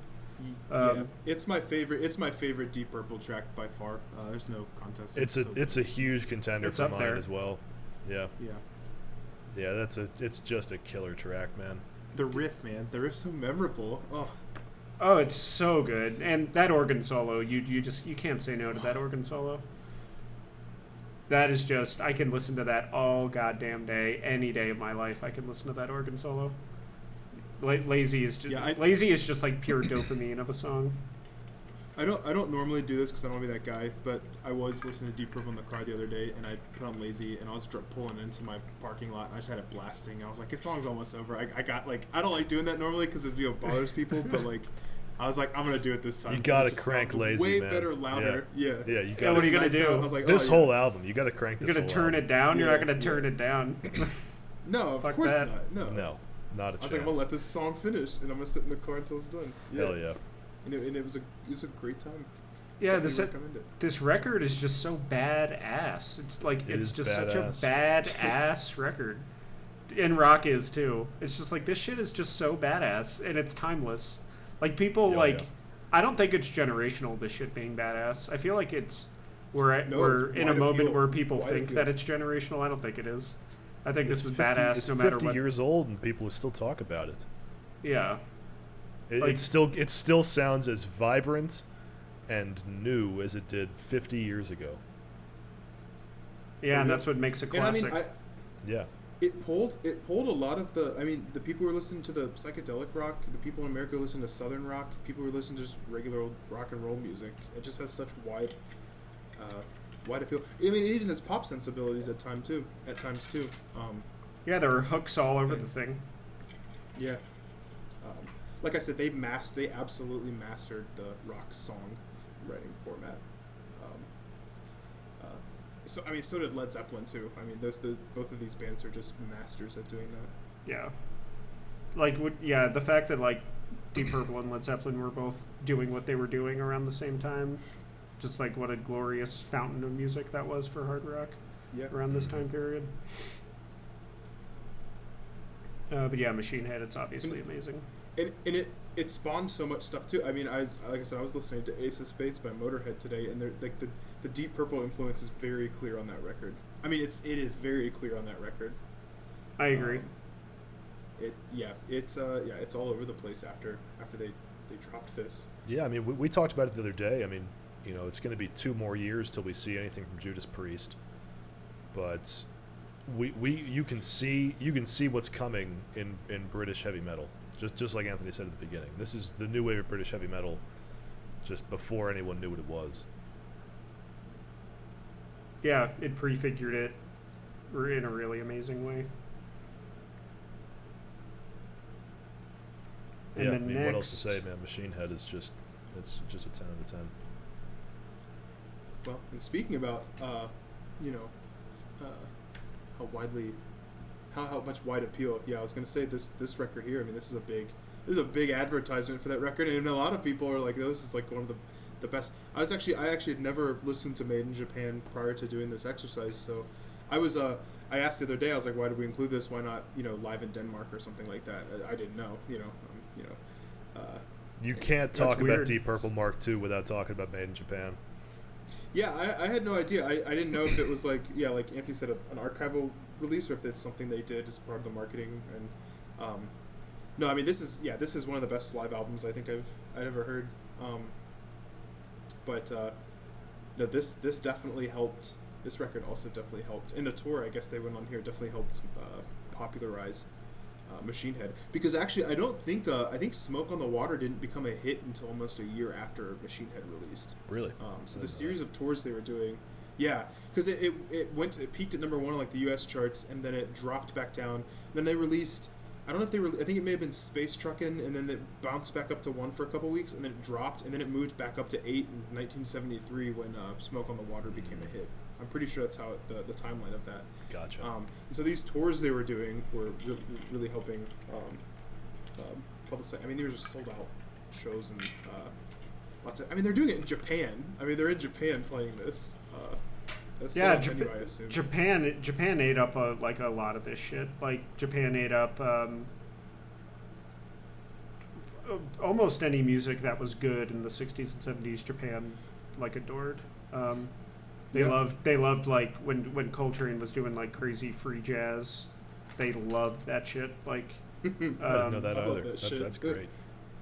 Yeah, it's my favorite. It's my favorite Deep Purple track by far. There's no contest. It's a huge contender It's for up mine there. as well. Yeah. Yeah. It's just a killer track, man. The riff, man. The riff's so memorable. Oh, Oh, it's so good. And that organ solo, you can't say no to that organ solo. That is just, I can listen to that all goddamn day, any day of my life. I can listen to that organ solo. Lazy is just like pure dopamine of a song. I don't normally do this because I don't want to be that guy, but I was listening to Deep Purple in the car the other day, and I put on Lazy, and I was pulling into my parking lot, and I just had it blasting. I was like, this song's almost over. I got like, I don't like doing that normally because it bothers people, but like, I was like, I'm gonna do it this time. You 'cause gotta it just crank sounds Lazy, way man. better, louder. Yeah. Yeah, you Yeah, got what are you gonna Nice do? sound. I was like, this oh, whole yeah. album. You got to crank You're this gonna whole turn album. it down? You're Yeah, not gonna yeah. turn it down. No, of Fuck course that. not. No, not a I was chance. like, I'm gonna let this song finish, and I'm gonna sit in the car until it's done. Yeah. Hell yeah. And it was a great time. Yeah, Definitely recommend it. this record is just so badass. It's like It it's is just such a badass. badass record. And rock is too. It's just like this shit is just so badass and it's timeless. Like people Yeah, like yeah. I don't think it's generational, this shit being badass. I feel like it's No, we're it's in a wide moment appeal. where people Wide think appeal. that it's generational. I don't think it is. I think this is 50, badass it's no matter 50 what. years old and people still talk about it. Yeah. It still sounds as vibrant and new as it did 50 years ago. Yeah, and that's what makes it classic. And I mean, Yeah. it pulled a lot of the. I mean, the people who were listening to the psychedelic rock, the people in America who listen to southern rock, people who listen to just regular old rock and roll music. It just has such wide appeal. I mean, it even has pop sensibilities at times too. Yeah, there were hooks all over the thing. Yeah. Like I said, they absolutely mastered the rock song writing format. So did Led Zeppelin too. I mean, both of these bands are just masters at doing that. Yeah. The fact that like Deep Purple and Led Zeppelin were both doing what they were doing around the same time, just like what a glorious fountain of music that was for hard rock. Yeah. Around this time period. But yeah, Machine Head, it's obviously amazing. And it spawned so much stuff too. I mean, like I said, I was listening to Ace of Spades by Motorhead today, and like the Deep Purple influence is very clear on that record. I mean, it is very clear on that record. I agree. It's all over the place after they dropped this. Yeah, I mean, we talked about it the other day. I mean, you know, it's going to be 2 more years till we see anything from Judas Priest, but you can see what's coming in British heavy metal. Just like Anthony said at the beginning, this is the new wave of British heavy metal, just before anyone knew what it was. Yeah, it prefigured it in a really amazing way. And yeah, I then mean, next, what else to say, man? Machine Head is just a 10 out of 10. Well, and speaking about how much wide appeal. Yeah, I was gonna say this record here. I mean, this is a big advertisement for that record, and a lot of people are like, "This is like one of the best." I actually had never listened to Made in Japan prior to doing this exercise, so I I asked the other day. I was like, "Why did we include this? Why not Live in Denmark or something like that?" I didn't know. You can't talk about weird. Deep Purple Mark II without talking about Made in Japan. Yeah, I had no idea. I didn't know if it was like Anthony said, an archival release, or if it's something they did as part of the marketing. And no, I mean, this is one of the best live albums I think I'd ever heard. No, this definitely helped. This record also definitely helped. And the tour, I guess they went on here, definitely helped popularize Machine Head. Because actually, I think Smoke on the Water didn't become a hit until almost a year after Machine Head released. Really? So the series of tours they were doing, yeah, because it peaked at number 1 on like the U.S. charts, and then it dropped back down. Then they released, I don't know if they I think it may have been Space Truckin', and then it bounced back up to 1 for a couple weeks, and then it dropped, and then it moved back up to 8 in 1973 when Smoke on the Water became a hit. I'm pretty sure that's how the timeline of that. Gotcha. So these tours they were doing were really helping publicize. I mean, they were just sold out shows and lots of. I mean, they're doing it in Japan. I mean, they're in Japan playing this. Yeah, venue, I assume. Japan ate up a lot of this shit. Like Japan ate up almost any music that was good in the 60s and 70s. Japan adored. They loved like when Coltrane was doing like crazy free jazz. They loved that shit. Like I didn't know that either. That's great.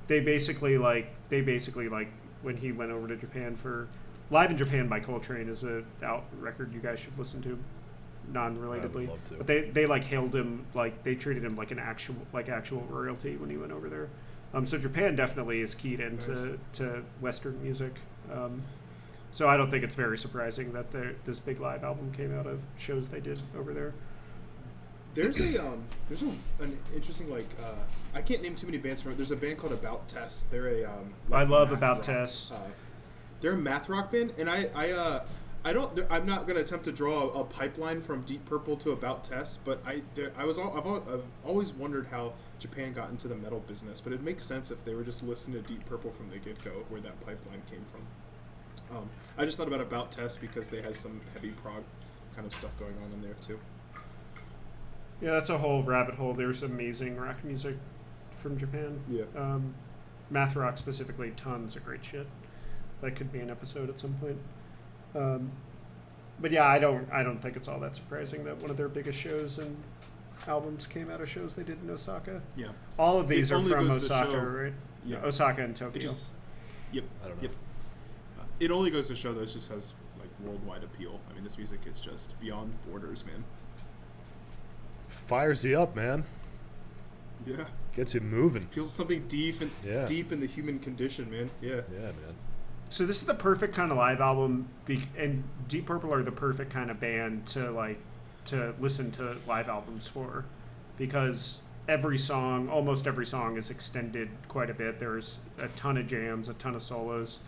They basically when he went over to Japan for Live in Japan by Coltrane is a out record you guys should listen to, non-relatedly. I would love to. But they hailed him they treated him like an actual royalty when he went over there. So Japan definitely is keyed into to Western music. So I don't think it's very surprising that this big live album came out of shows they did over there. There's an interesting I can't name too many bands from it. There's a band called About Tess. They're I love About Tess. They're a math rock band, and I'm not going to attempt to draw a pipeline from Deep Purple to About Tess, but I've always wondered how Japan got into the metal business, but it makes sense if they were just listening to Deep Purple from the get-go, where that pipeline came from. I just thought about Tess because they had some heavy prog kind of stuff going on in there too. Yeah, that's a whole rabbit hole. There's amazing rock music from Japan. Yeah. Math rock specifically, tons of great shit. That could be an episode at some point. But yeah, I don't think it's all that surprising that one of their biggest shows and albums came out of shows they did in Osaka. Yeah. All of these It are only from goes to Osaka, show- right? Yeah. Osaka and It Tokyo. just, yep. I don't know. Yep. It only goes to show that it just has like worldwide appeal. I mean, this music is just beyond borders, man. Fires you up, man. Yeah. Gets you moving. Feels something deep and Yeah. deep in the human condition, man. Yeah. Yeah, man. So this is the perfect kind of live album, and Deep Purple are the perfect kind of band to listen to live albums for, because almost every song is extended quite a bit. There's a ton of jams, a ton of solos,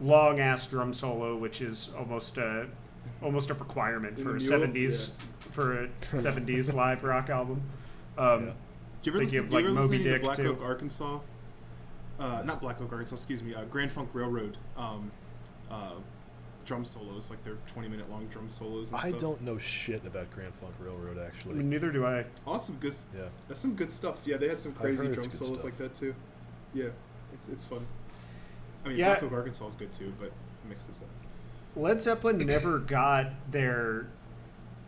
long ass drum solo, which is almost a requirement In for a the mule? 70s for a 70s live rock album. Yeah. Do you ever They listen, give, do you like, ever listen Moby to the Dick, Black too. Oak, Arkansas? Not Black Oak, Arkansas. Excuse me. Grand Funk Railroad. Drum solos, like they're 20-minute long drum solos and I stuff. don't know shit about Grand Funk Railroad, actually. Neither do I. Awesome, good. Yeah. That's some good stuff. Yeah, they had some I've crazy heard it's drum good solos stuff. like that too. Yeah, it's fun. I mean, Yeah. Black Oak, Arkansas is good too, but it mixes up. Led Zeppelin never got their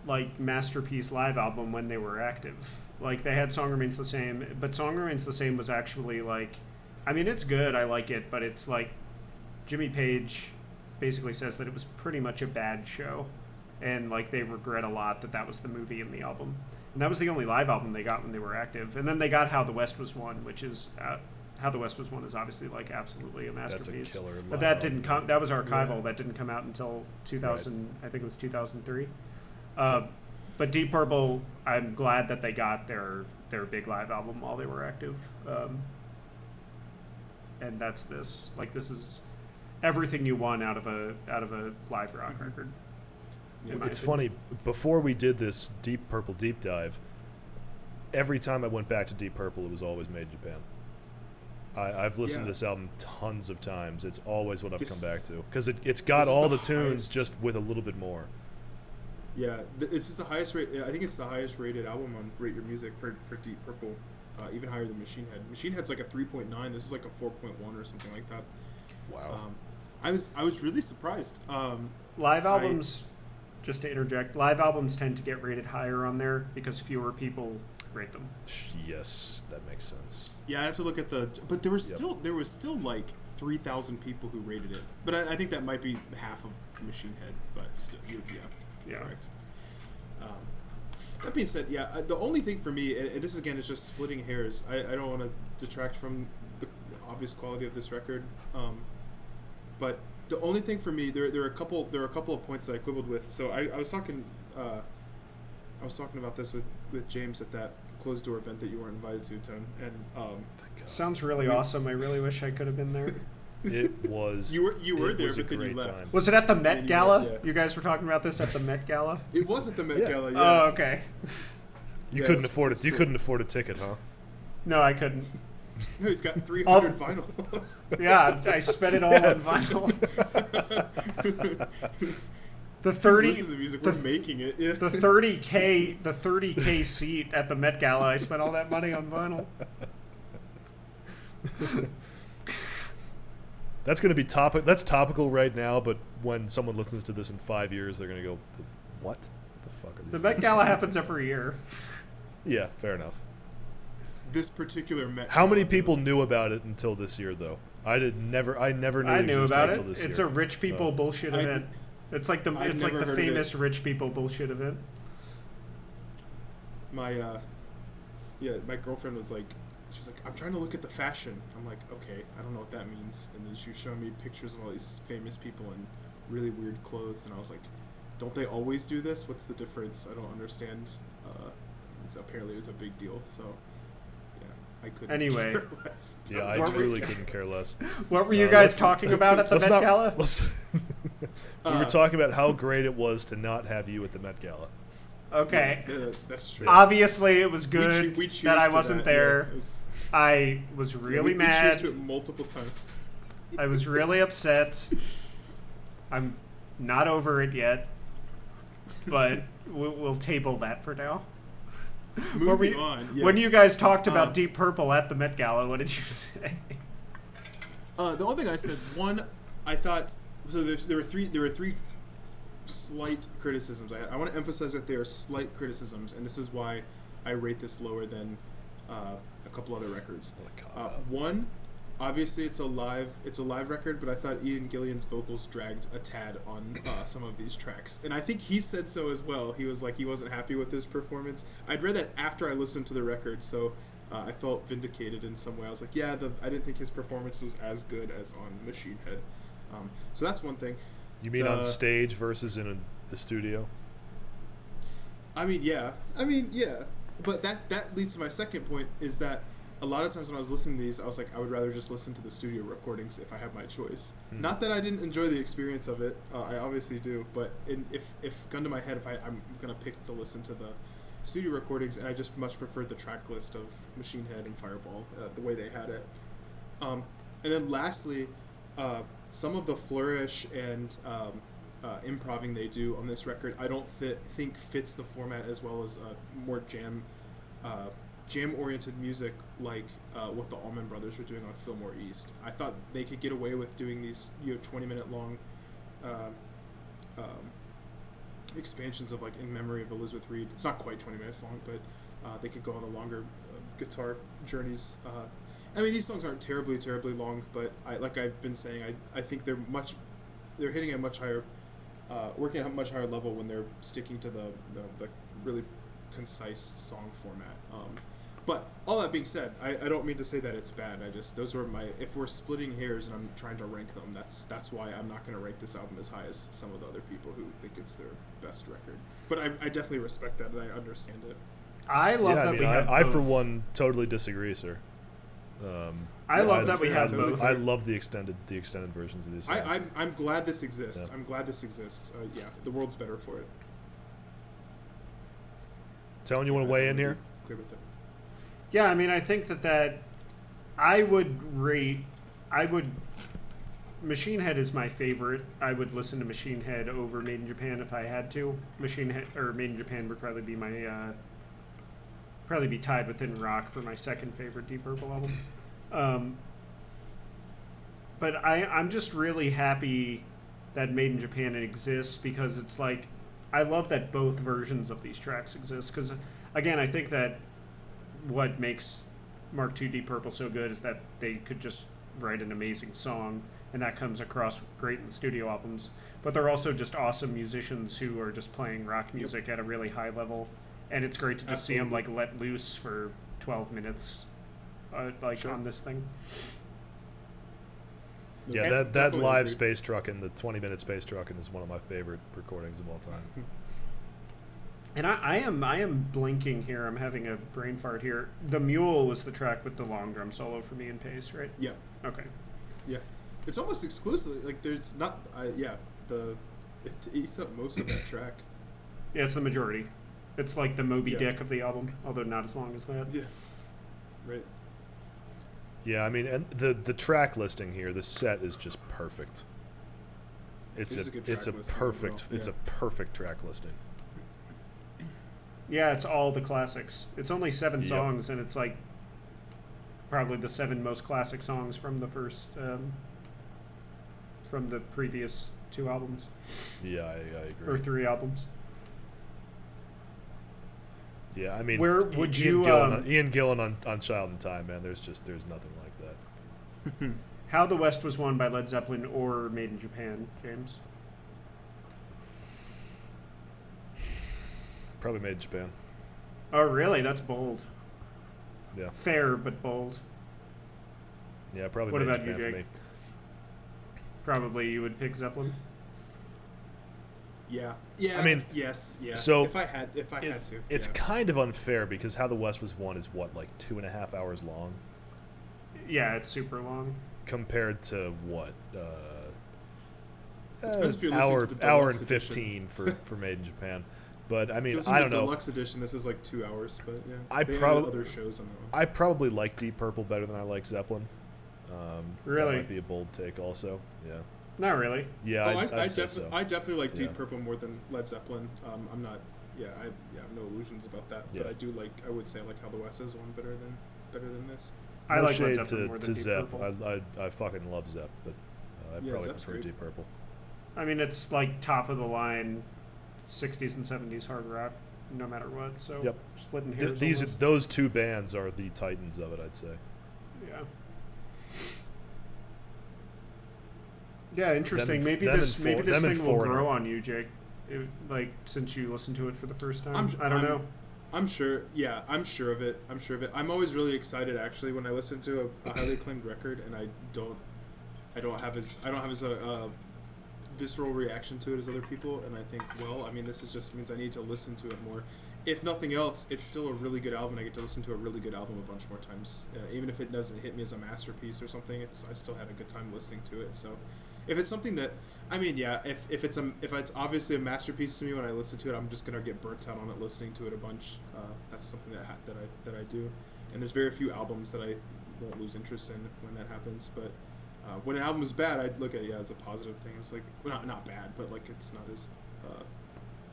like masterpiece live album when they were active. Like they had Song Remains the Same, but Song Remains the Same was actually like, I mean it's good, I like it, but it's like Jimmy Page basically says that it was pretty much a bad show, and like they regret a lot that was the movie and the album, and that was the only live album they got when they were active. And then they got How the West Was Won, which is How the West Was Won is obviously like absolutely a masterpiece. That's a killer live But that didn't album. come. That was archival. Yeah. That didn't come out until 2000. I think it was 2003. But Deep Purple, I'm glad that they got their big live album while they were active. And that's this. Like this is everything you want out of a live rock record. in my It's opinion. funny, before we did this Deep Purple deep dive, every time I went back to Deep Purple, it was always Made in Japan. I've listened to Yeah. this album tons of times. It's always what I've This- come back to. Because it's got this is all the the tunes, highest- just with a little bit more. Yeah, it's the highest rate. I think it's the highest rated album on Rate Your Music for Deep Purple, even higher than Machine Head. Machine Head's like a 3.9. This is like a 4.1 or something like that. Wow. I was really surprised. Live albums, just to interject, live albums tend to get rated higher on there because fewer people rate them. Yes, that makes sense. Yeah, I have to look at but there was still like 3,000 people who rated it. But I think that might be half of Machine Head. But still, Yeah. correct. That being said, yeah, the only thing for me, and this again is just splitting hairs. I don't want to detract from the obvious quality of this record, but the only thing for me, there are a couple of points that I quibbled with. So I was talking about this with James at that closed door event that you weren't invited to, Tone, and Thank God. Sounds really awesome. I really wish I could have been there. It was. you were it there, was a but then you great left. time. Was it at the Met you Gala? went, yeah. You guys were talking about this at the Met Gala? It was at the Met Yeah. Gala. Yeah. Oh, okay. You Yeah, couldn't it's- afford it's it. You cool. couldn't afford a ticket, huh? No, I couldn't. No, he's got 300 vinyl. Yeah, I spent it all on vinyl. The Just 30, listen to the music. We're making it. Yeah. the 30K seat at the Met Gala. I spent all that money on vinyl. That's going to be topic. That's topical right now, but when someone listens to this in 5 years, they're going to go, "What the fuck are these?" The Met Gala happens every year. Yeah, fair enough. This particular Met. How many Gala, people knew about it until this year, though? I never knew. I it knew existed about until it. this It's year. a rich people bullshit I- event. It's like the I've never heard of famous it. rich people bullshit event. My my girlfriend was like, she was like, I'm trying to look at the fashion. I'm like, okay, I don't know what that means. And then she was showing me pictures of all these famous people in really weird clothes, and I was like, don't they always do this? What's the difference? I don't understand. And so apparently it was a big deal. So yeah, I couldn't. Anyway. care less. Yeah, I What were- truly couldn't care less. What were you No, guys let's- talking about at the Met Gala? We were talking about how great it was to not have you at the Met Gala. Okay. Yeah, that's true. Obviously, it was good We cheers that I to wasn't that, yeah. there. It was- I was really we cheers mad. to it multiple times. I was really upset. I'm not over it yet, but we'll table that for now. Moving on. Yes. When you guys talked about Deep Purple at the Met Gala, what did you say? The only thing I said, one, I thought so. There were three slight criticisms. I want to emphasize that they are slight criticisms, and this is why I rate this lower than a couple other records. One, obviously it's a live record, but I thought Ian Gillan's vocals dragged a tad on some of these tracks, and I think he said so as well. He was like he wasn't happy with his performance. I'd read that after I listened to the record, so I felt vindicated in some way. I was like, yeah, I didn't think his performance was as good as on Machine Head. So that's one thing. You mean on stage versus in the studio? I mean, yeah. But that leads to my second point, is that a lot of times when I was listening to these, I was like, I would rather just listen to the studio recordings if I have my choice. Not that I didn't enjoy the experience of it. I obviously do. But if gun to my head, I'm going to pick to listen to the studio recordings, and I just much preferred the track list of Machine Head and Fireball, the way they had it. And then lastly, some of the flourish and improving they do on this record, I don't think fits the format as well as more jam-oriented music like what the Allman Brothers were doing on Fillmore East. I thought they could get away with doing these 20-minute long expansions of like In Memory of Elizabeth Reed. It's not quite 20 minutes long, but they could go on the longer guitar journeys. I mean, these songs aren't terribly long, but like I've been saying, I think they're hitting a much higher, working at a much higher level when they're sticking to the really concise song format. But all that being said, I don't mean to say that it's bad. Those were if we're splitting hairs and I'm trying to rank them, that's why I'm not going to rank this album as high as some of the other people who think it's their best record. But I definitely respect that and I understand it. I love that we have I both. for one totally disagree, sir. I love that we have both. I love the extended versions of these songs. I'm glad this exists. Yeah. I'm glad this exists. Yeah, the world's better for it. Telling you want to weigh in here? Clear with it. Yeah, I mean, I think that I would Machine Head is my favorite. I would listen to Machine Head over Made in Japan if I had to. Machine Head or Made in Japan would probably be my probably be tied with In Rock for my second favorite Deep Purple album. But I'm just really happy that Made in Japan exists, because it's like I love that both versions of these tracks exist, because again, I think that what makes Mark II Deep Purple so good is that they could just write an amazing song, and that comes across great in the studio albums. But they're also just awesome musicians who are just playing rock music at a really high level, and it's great to just see them like let loose for 12 minutes, on this thing. Yeah, that live Space Truckin', the 20-minute Space Truckin' is one of my favorite recordings of all time. And I am blinking here. I'm having a brain fart here. The Mule was the track with the long drum solo for me and Pace, right? Yeah. Okay. Yeah. It's almost exclusively like there's not. It eats up most of that track. Yeah, it's the majority. It's like the Moby Yeah. Dick of the album, although not as long as that. Yeah. Right. Yeah, I mean, and the track listing here, the set is just perfect. It's a perfect track listing. Yeah, it's all the classics. It's only 7 Yep. songs, and it's like probably the 7 most classic songs from the first, from the previous 2 albums. Yeah, I agree. Or 3 albums. Yeah, I mean, Where would Ian you, Gillan on Child in Time, man, there's nothing like that. How the West was won by Led Zeppelin or Made in Japan, James? Probably Made in Japan. Oh, really? That's bold. Yeah. Fair, but bold. Yeah, probably What Made in about you, Japan for Jake? me. Probably you would pick Zeppelin. Yeah. Yeah. I mean, yes. Yeah. so if I had to, It's yeah. kind of unfair because How the West Was Won is what, like 2.5 hours long, Yeah, it's super long. compared to what, Depends if you're listening hour to the hour deluxe and edition. 15 for Made in Japan. But I mean, If you I listen don't to the know. deluxe edition, this is like 2 hours, but yeah. I They prob- added other shows on that one. I probably like Deep Purple better than I like Zeppelin. Really? That might be a bold take, also. Yeah. Not really. Yeah, I'd say so. I definitely like Deep Yeah. Purple more than Led Zeppelin. I'm not. Yeah, I have no illusions about that. Yeah. But I do like. I would say like How the West is one better than this. I No like Led shade Zeppelin more to than Deep Zepp. Purple. I fucking love Zepp, but I Yeah, probably Zepp's prefer great. Deep Purple. I mean, it's like top of the line 60s and 70s hard rock, no matter what. So Yep. splitting hairs. Those two bands are the titans of it, I'd say. Yeah. Yeah, interesting. Maybe them this and thing will Foreigner. grow on you, Jake. Like since you listened to it for the first time. I don't know. I'm sure. Yeah, I'm sure of it. I'm always really excited actually when I listen to a highly acclaimed record, and I don't have as a visceral reaction to it as other people, and I think, well, I mean, this is just means I need to listen to it more. If nothing else, it's still a really good album. I get to listen to a really good album a bunch more times, even if it doesn't hit me as a masterpiece or something. I still have a good time listening to it. So, if it's something that, I mean, yeah, if it's obviously a masterpiece to me when I listen to it, I'm just gonna get burnt out on it listening to it a bunch. That's something that I do, and there's very few albums that I won't lose interest in when that happens. But when an album is bad, I look at it as a positive thing. It's like, well, not bad, but like it's not as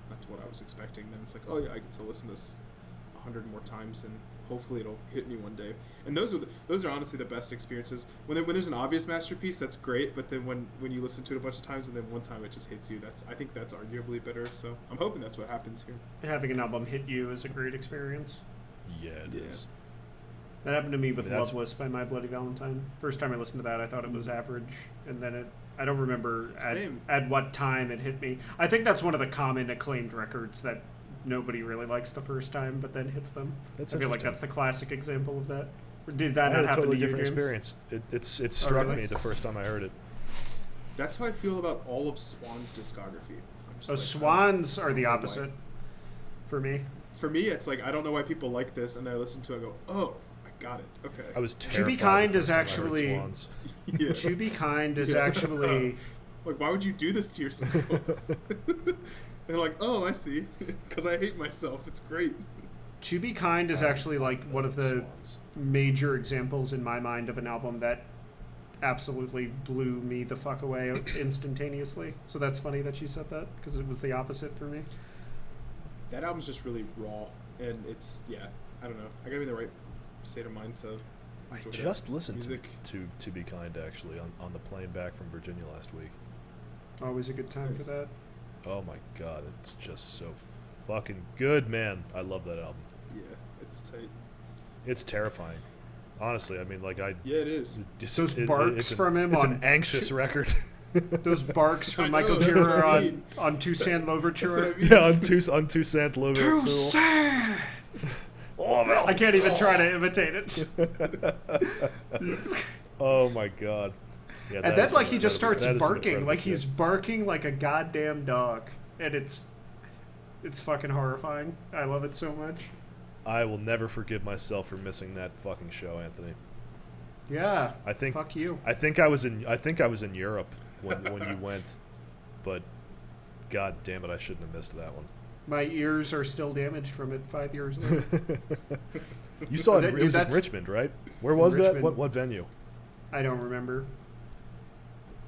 not to what I was expecting. Then it's like, oh yeah, I get to listen to this 100 more times, and hopefully it'll hit me one day. And those are honestly the best experiences. When there's an obvious masterpiece, that's great. But then when you listen to it a bunch of times and then one time it just hits you, I think that's arguably better. So I'm hoping that's what happens here. Having an album hit you is a great experience. Yeah, it is. That happened to me with Loveless by My Bloody Valentine. First time I listened to that, I thought it was average, and then I don't remember at what time it hit me. I think that's one of the common acclaimed records that nobody really likes the first time, but then hits them. I feel like that's the classic example of that. Or did that I had not a happen totally to you, different James? experience. It struck me the first time I heard it. That's how I feel about all of Swan's discography. Swans are the opposite for me. For me, it's like I don't know why people like this, and then I listen to it and go, oh, I got it. Okay. I was terrified. To Be Kind the is first time I actually. heard Swans. Yeah. To Be Kind is actually. Like, why would you do this to yourself? And like, oh, I see. Because I hate myself. It's great. To Be Kind is actually like one of the major examples in my mind of an album that absolutely blew me the fuck away instantaneously. So that's funny that you said that, because it was the opposite for me. That album's just really raw, and it's, yeah, I don't know. I gotta be in the right state of mind to enjoy I just listened music. to Be Kind, actually, on the plane back from Virginia last week. Always a good time for that. Oh my god, it's just so fucking good, man. I love that album. Yeah, it's tight. It's terrifying. Honestly, I mean, like, Yeah, it is. Those barks from him it's on... an anxious record. Those barks from Michael that's Gira what I mean. on Toussaint Louverture. I mean. Yeah, on Toussaint Louverture. Toussaint! Oh, I can't even try to imitate it. Oh my god. Yeah, And then, like, he just starts that is some barking. incredible Like, shit. he's barking like a goddamn dog. And it's fucking horrifying. I love it so much. I will never forgive myself for missing that fucking show, Anthony. Yeah. I think Fuck you. I think I was in Europe when you went, but god damn it, I shouldn't have missed that one. My ears are still damaged from it 5 years later. You saw it. It was in That- Richmond, right? Where was that? Richmond. What venue? I don't remember.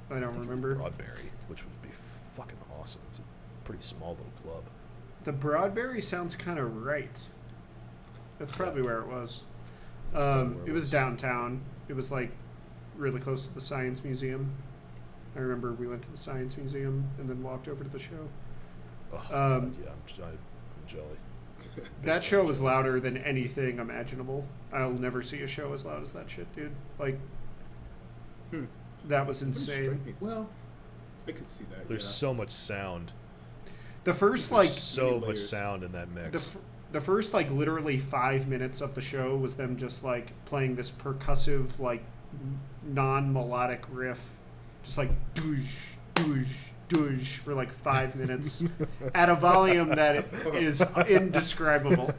Broadberry, which would be fucking awesome. It's a pretty small little club. The Broadberry sounds kind of right. That's probably where it was. That's probably where It was downtown. It was like really close to the Science Museum. I remember we went to the Science Museum and then walked over to the show. Oh god, yeah, I'm jelly. That show was louder than anything imaginable. I'll never see a show as loud as that shit, dude. Like, that was Wouldn't strike insane. me. Well, I could see that. There's so much sound. The first, like, So many much layers. sound in that mix. the first, like, literally 5 minutes of the show was them just, like, playing this percussive, like, non-melodic riff. Just like, doosh, doosh, doosh, for, like, 5 minutes. At a volume that is indescribable.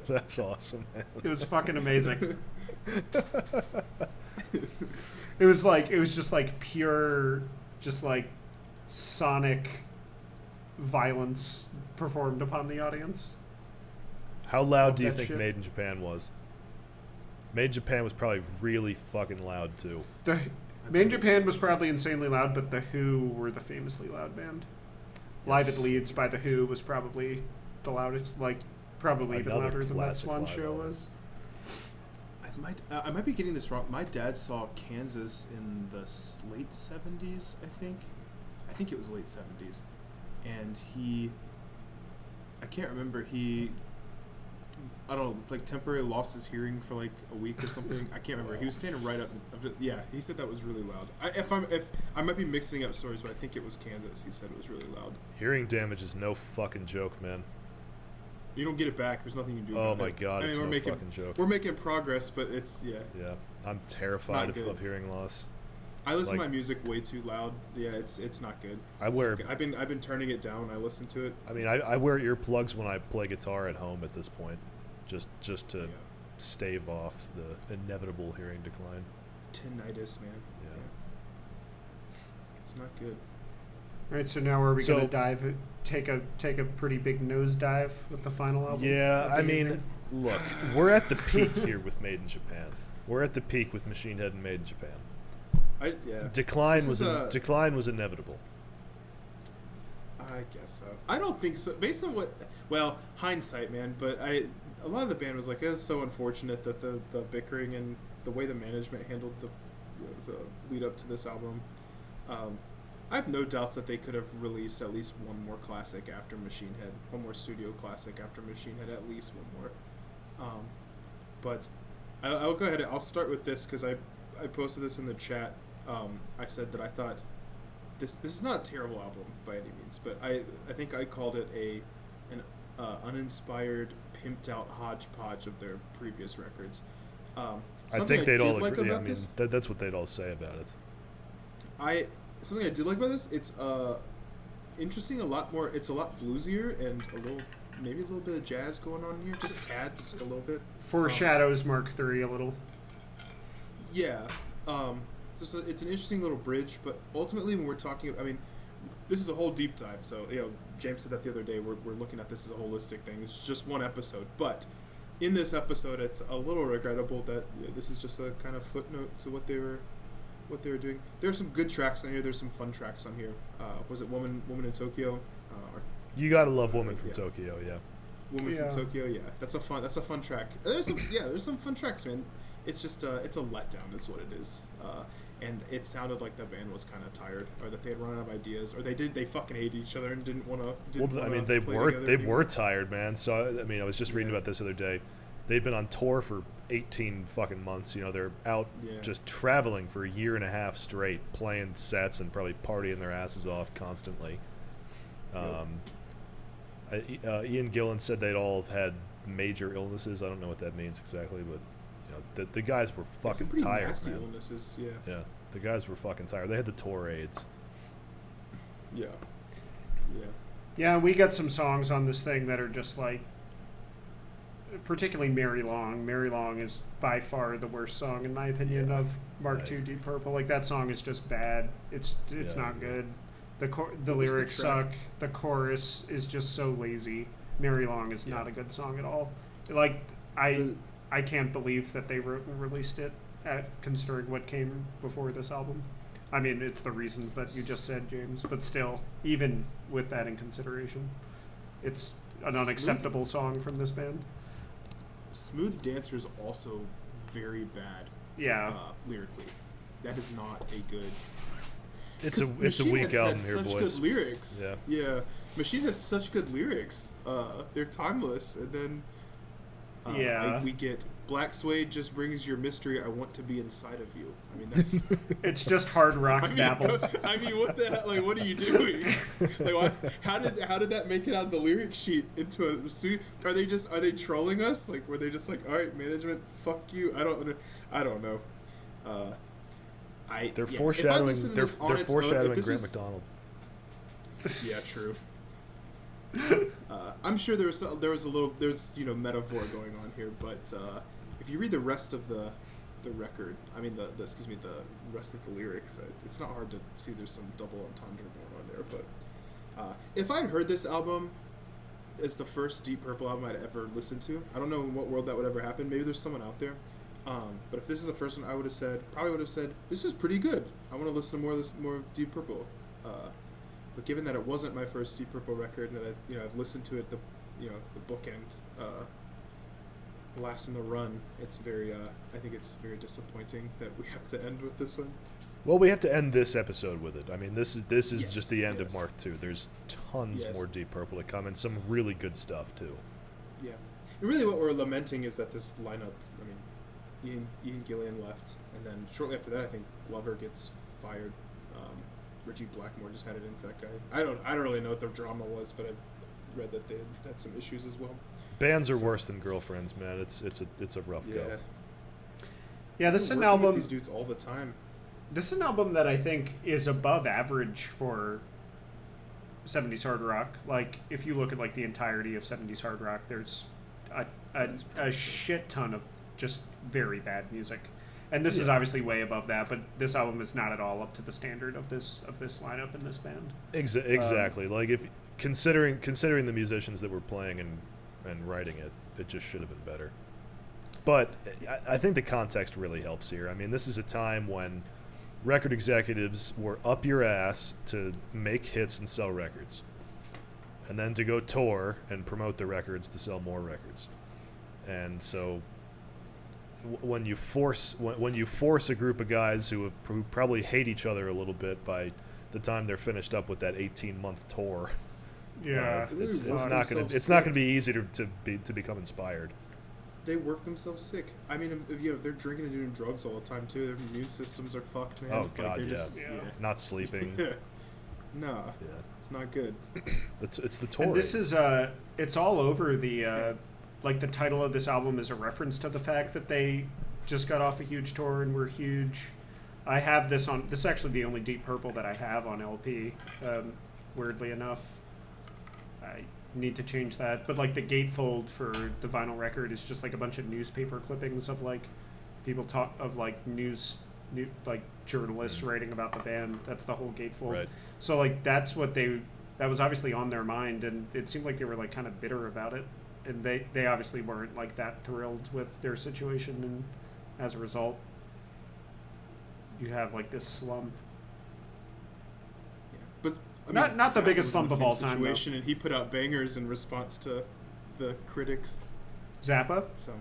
That's awesome, man. It was fucking amazing. It was just, like, pure, just, like, sonic violence performed upon the audience. How loud do you that think shit. Made in Japan was? Made in Japan was probably really fucking loud too. The Made in Japan was probably insanely loud, but the Who were the famously loud band. Live at Leeds by the Who was probably the loudest, like probably even Another louder than that classic Swan live show album. was. I I might be getting this wrong. My dad saw Kansas in the late 70s, I think. I think it was late 70s. And I can't remember, I don't know, like temporarily lost his hearing for like a week or something. I can't remember. He was standing right up. Yeah, he said that was really loud. If I might be mixing up stories, but I think it was Kansas. He said it was really loud. Hearing damage is no fucking joke, man. You don't get it back. There's nothing you can do. Oh about my it. god, it's no fucking joke. We're making progress, but it's Yeah, I'm terrified of hearing loss. I listen to my music way too loud. Yeah, it's not good. I've been turning it down when I listen to it. I mean, I wear earplugs when I play guitar at home at this point, just to stave off the inevitable hearing decline. Tinnitus, man. Yeah. It's not good. All right, so now are we going to take a pretty big nosedive with the final album? Yeah, I mean, look, we're at the peak here with Made in Japan. We're at the peak with Machine Head and Made in Japan. Decline was inevitable. I guess so. I don't think so. Based on hindsight, man. But a lot of the band was like, it was so unfortunate that the bickering and the way the management handled the lead up to this album. I have no doubts that they could have released at least one more classic after Machine Head, one more studio classic after Machine Head, at least one more. But I'll go ahead. I'll start with this because I posted this in the chat. I said that I thought this is not a terrible album by any means, but I think I called it an uninspired, pimped out hodgepodge of their previous records. I think they'd all agree. I mean, that's what they'd all say about it. Something I did like about this, it's interesting, it's a lot bluesier and maybe a little bit of jazz going on here, just a tad, just a little bit. Foreshadows Mark III a little. Yeah. So it's an interesting little bridge, but ultimately when we're talking, I mean, this is a whole deep dive, so, James said that the other day, we're looking at this as a holistic thing. It's just one episode, but in this episode, it's a little regrettable that this is just a kind of footnote to what they were doing. There are some good tracks on here. There's some fun tracks on here. Was it Woman in Tokyo? You gotta love Woman from Tokyo, yeah. Woman from Tokyo, yeah. That's a fun track. There's some fun tracks, man. It's just it's a letdown, is what it is. And it sounded like the band was kind of tired, or that they had run out of ideas, or they fucking hated each other and didn't want to. Well, I mean, they were tired, man. So I mean, I was just reading about this the other day. They'd been on tour for 18 fucking months. They're out just traveling for a year and a half straight, playing sets and probably partying their asses off constantly. Ian Gillan said they'd all had major illnesses. I don't know what that means exactly, but the guys were fucking tired, nasty man. Illnesses, yeah. The guys were fucking tired. They had the tour aids. Yeah, we got some songs on this thing that are just like, particularly Mary Long. Mary Long is by far the worst song in my opinion of Mark II Deep Purple. Like, that song is just bad. It's not good. The lyrics suck. The chorus is just so lazy. Mary Long is not a good song at all. Like, I can't believe that they released it considering what came before this album. I mean, it's the reasons that you just said, James, but still, even with that in consideration, it's an unacceptable song from this band. Smooth Dancer is also very bad. Yeah. Lyrically, that is not a good. It's a weak album here, boys. Such good lyrics. Yeah. Machine has such good lyrics. They're timeless, and then. We get Black Suede just brings your mystery. I want to be inside of you. I mean, that's. It's just hard rock babble. I mean, what the hell? Like, what are you doing? Like, how did that make it out of the lyric sheet into a studio? Are they trolling us? Like, were they just like, all right, management, fuck you? I don't know. They're foreshadowing. They're foreshadowing Grant McDonald. Yeah, true. I'm sure there's metaphor going on here, but if you read the rest of the record, I mean the rest of the lyrics, it's not hard to see there's some double entendre going on there. But if I'd heard this album as the first Deep Purple album I'd ever listened to, I don't know in what world that would ever happen. Maybe there's someone out there. But if this is the first one, I would have said this is pretty good. I want to listen to more of Deep Purple. But given that it wasn't my first Deep Purple record, and that I've listened to it the bookend, last in the run, it's very. I think it's very disappointing that we have to end with this one. Well, we have to end this episode with it. I mean, this is Yes, just the end of yes. Mark II. There's tons Yes. more Deep Purple to come, and some really good stuff too. Yeah, and really, what we're lamenting is that this lineup. I mean, Ian Gillian left, and then shortly after that, I think Glover gets fired. Richie Blackmore just had an infect guy. I don't really know what the drama was, but I read that they had some issues as well. Bands are worse than girlfriends, man. It's a rough Yeah. go. Yeah, this is an Working with album. these dudes all the time. This is an album that I think is above average for 70s hard rock. Like, if you look at like the entirety of 70s hard rock, there's a shit ton of just very bad music. And this is obviously way above that, but this album is not at all up to the standard of this lineup and this band. Exactly. Like, if considering the musicians that were playing and writing it, it just should have been better. But I think the context really helps here. I mean, this is a time when record executives were up your ass to make hits and sell records, and then to go tour and promote the records to sell more records. And so when you force a group of guys who probably hate each other a little bit by the time they're finished up with that 18-month tour, Yeah, it's Ooh, not gonna be easy to become inspired. They work themselves sick. I mean, if they're drinking and doing drugs all the time too, their immune systems are fucked, man. Oh, God, they're yeah. just, Yeah. Not sleeping. Nah, Yeah, it's not good. it's the tour. And this is it's all over the like the title of this album is a reference to the fact that they just got off a huge tour and were huge. I have this on. This is actually the only Deep Purple that I have on LP. Weirdly enough, I need to change that. But like the gatefold for the vinyl record is just like a bunch of newspaper clippings of like people talk of like like journalists writing about the band. That's the whole gatefold. Right. So like that was obviously on their mind, and it seemed like they were like kind of bitter about it, and they obviously weren't like that thrilled with their situation, and as a result, you have like this slump. Yeah. But I Not the Zach biggest was in slump the of same all time, though. situation, and he put out bangers in response to the critics. Zappa. So,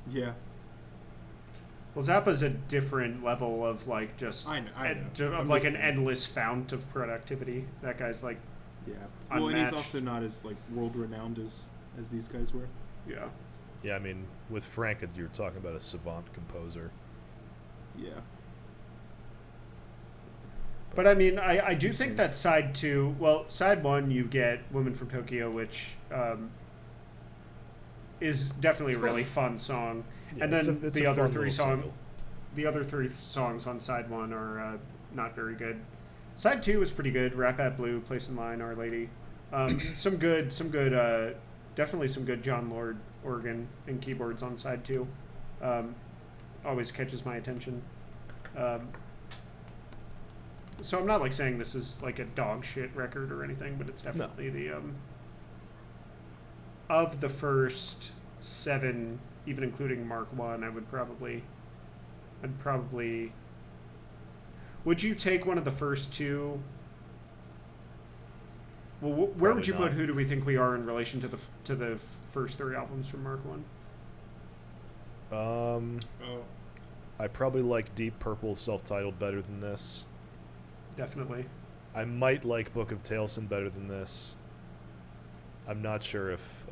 yeah, Well, Zappa's a different level of like just I know. of I'm like just an saying. endless fount of productivity. That guy's like, Yeah. Well, and he's unmatched. also not as like world renowned as these guys were. yeah. Yeah, I mean, with Frank, you're talking about a savant composer. Yeah. But I mean, I do think sense. that side two. Well, side one, you get "Woman from Tokyo," which is definitely It's a really fun song, Yeah, and then it's the a other fun three little single. the other three songs on side one are not very good. Side two was pretty good. "Rap at Blue," "Place in Line," "Our Lady," some good, definitely some good John Lord organ and keyboards on side two. Always catches my attention. So I'm not like saying this is like a dog shit record or anything, but it's definitely the of the first 7, even including Mark 1, I'd probably would you take one of the first 2? Well, where Probably would you not. put Who Do We Think We Are in relation to the first 3 albums from Mark 1? Oh. I probably like Deep Purple self-titled better than this. Definitely. I might like Book of Taleson better than this. I'm not sure if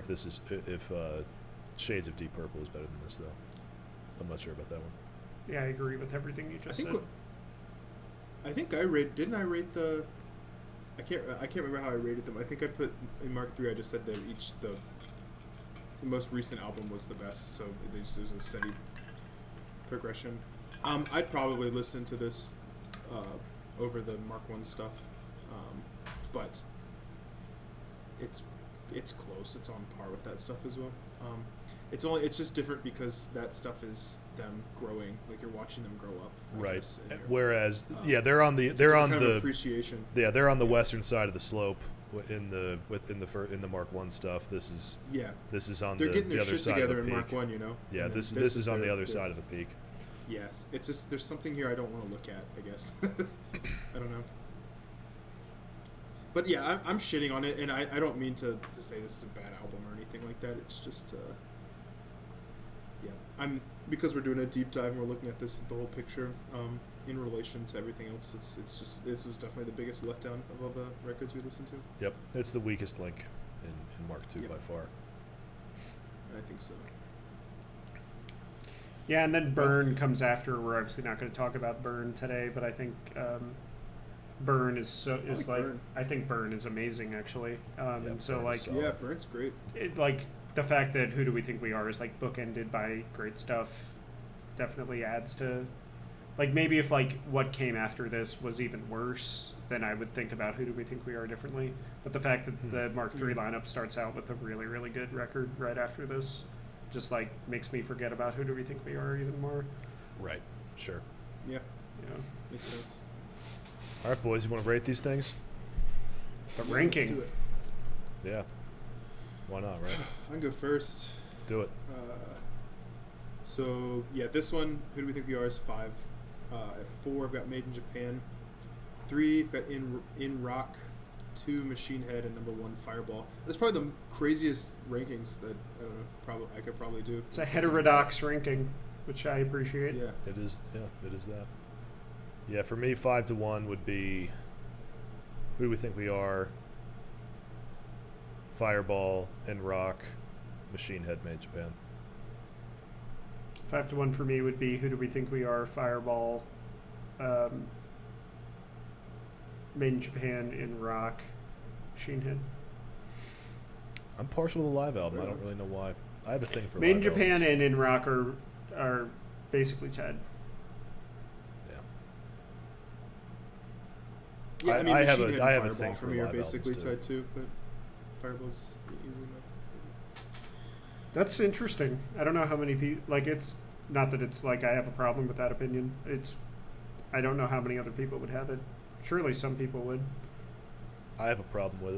this is if Shades of Deep Purple is better than this though. I'm not sure about that one. Yeah, I agree with everything you just said. I think didn't I rate the I can't remember how I rated them. I think I put in Mark 3 I just said that the most recent album was the best, so there's a steady progression. I'd probably listen to this over the Mark 1 stuff, but it's close. It's on par with that stuff as well. It's just different because that stuff is them growing, like you're watching them grow up. I Right. guess, and Whereas they're on the appreciation. they're on the western side of the slope in the Mark 1 stuff. This is on They're getting the their other shit side together of the in peak. Mark 1, you know. Yeah, And then this is on the their- other their- side of the peak. Yes, it's just there's something here I don't want to look at. I guess I don't know. but yeah, I'm shitting on it, and I don't mean to say this is a bad album or anything like that. It's just, yeah, because we're doing a deep dive and we're looking at the whole picture, in relation to everything else. It's just, this was definitely the biggest letdown of all the records we listened to. Yep, it's the weakest link in Mark II by far. I think so. Yeah, and then Burn comes after. We're obviously not going to talk about Burn today, but I think Burn is Burn. I think Burn is amazing actually. And so Burn like is solid. Yeah, Burnt's great. like the fact that Who Do We Think We Are is like bookended by great stuff definitely adds to, like, maybe if like what came after this was even worse, then I would think about Who Do We Think We Are differently. But the fact that the Mark III lineup starts out with a really, really good record right after this just like makes me forget about Who Do We Think We Are even more. Right, sure. Yeah, You know, makes sense. All right, boys, you want to rate these things? the Yeah, ranking. Let's do it. Yeah. Why not, right? I can go first. Do it. So yeah, this one, Who Do We Think We Are, is 5. At 4, I've got Made in Japan. 3, I've got In Rock. 2, Machine Head, and number 1, Fireball. That's probably the craziest rankings that I could probably do. It's a heterodox ranking, which I appreciate. Yeah. It is. Yeah, it is that. Yeah, for me, 5 to 1 would be Who Do We Think We Are, Fireball, and Rock, Machine Head, Made Japan. 5 to 1 for me would be Who Do We Think We Are, Fireball, Made in Japan, In Rock, Machine Head. I'm partial to the live album. I don't really know why. I have a thing for Made in live Japan albums. and In Rock are basically tied. Yeah. Yeah, I mean, I have Machine a- Head I and have a Fireball thing for for me are live basically albums, too. tied too, but Fireball's easy enough. That's interesting. I don't know how many people, like, it's not that it's like I have a problem with that opinion. I don't know how many other people would have it. Surely some people would. I have a problem with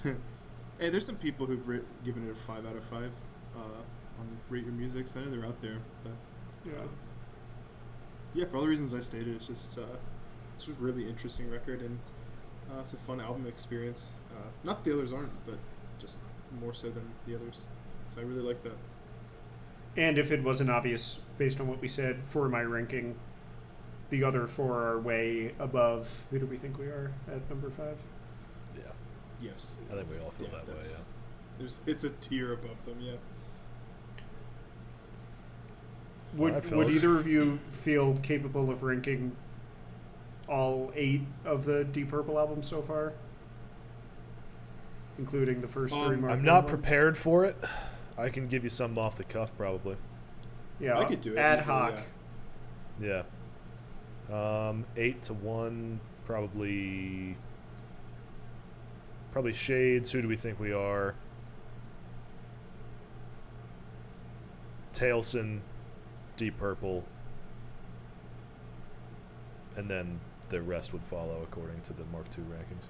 it. Hey, there's some people who've given it a 5 out of 5 on Rate Your Music. So I know they're out there, but Yeah. yeah, for all the reasons I stated, it's just a really interesting record, and it's a fun album experience. Not the others aren't, but just more so than the others. So I really like that. And if it wasn't obvious based on what we said for my ranking, the other 4 are way above Who Do We Think We Are at number 5. Yeah. Yes. I think we all feel that way, yeah. It's a tier above them, yeah. Would Alright, would fellas. either of you feel capable of ranking all 8 of the Deep Purple albums so far? Including the first 3 Mark I'm I not ones? prepared for it. I can give you some off the cuff, probably. Yeah, I could do it ad easily, hoc. yeah. Yeah. 8 to 1, probably Shades, Who Do We Think We Are, Tailson, Deep Purple, and then the rest would follow according to the Mark II rankings.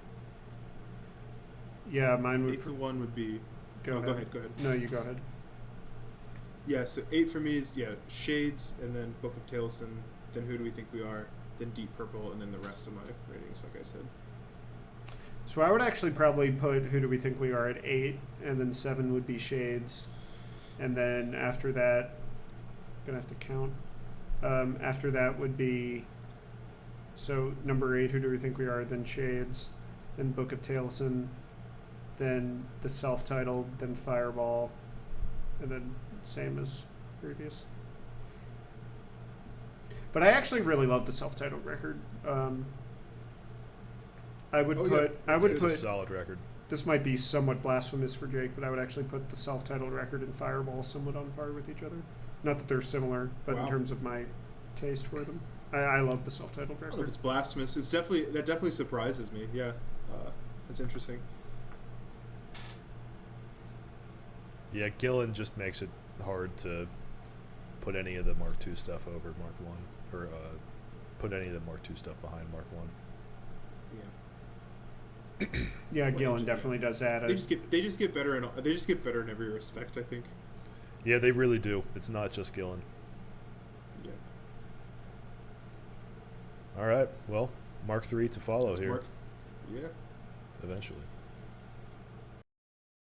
Yeah, mine would. 8 to 1 would be. Go Go ahead. ahead. No, you go ahead. Yeah, so 8 for me is Shades, and then Book of Tailson, then Who Do We Think We Are, then Deep Purple, and then the rest of my ratings, like I said. So I would actually probably put Who Do We Think We Are at 8, and then 7 would be Shades, and then after that, gonna have to count. After that would be, so number 8, Who Do We Think We Are, then Shades, then Book of Tailson, then the self-titled, then Fireball, and then same as previous. But I actually really love the self-titled record. I would It's a put solid record. this might be somewhat blasphemous for Jake, but I would actually put the self-titled record and Fireball somewhat on par with each other. Not that they're similar, but in Wow. terms of my taste for them, I love the self-titled I don't know if record. it's blasphemous. That definitely surprises me. Yeah, that's interesting. Yeah, Gillen just makes it hard to put any of the Mark II stuff over Mark I, or put any of the Mark II stuff behind Mark I. Yeah, Yeah, Gillen definitely does that. they just get better in every respect. I think. Yeah, they really do. It's not just Gillen. Yeah. All right, well, Mark III to follow It's here. Mark. Yeah. eventually.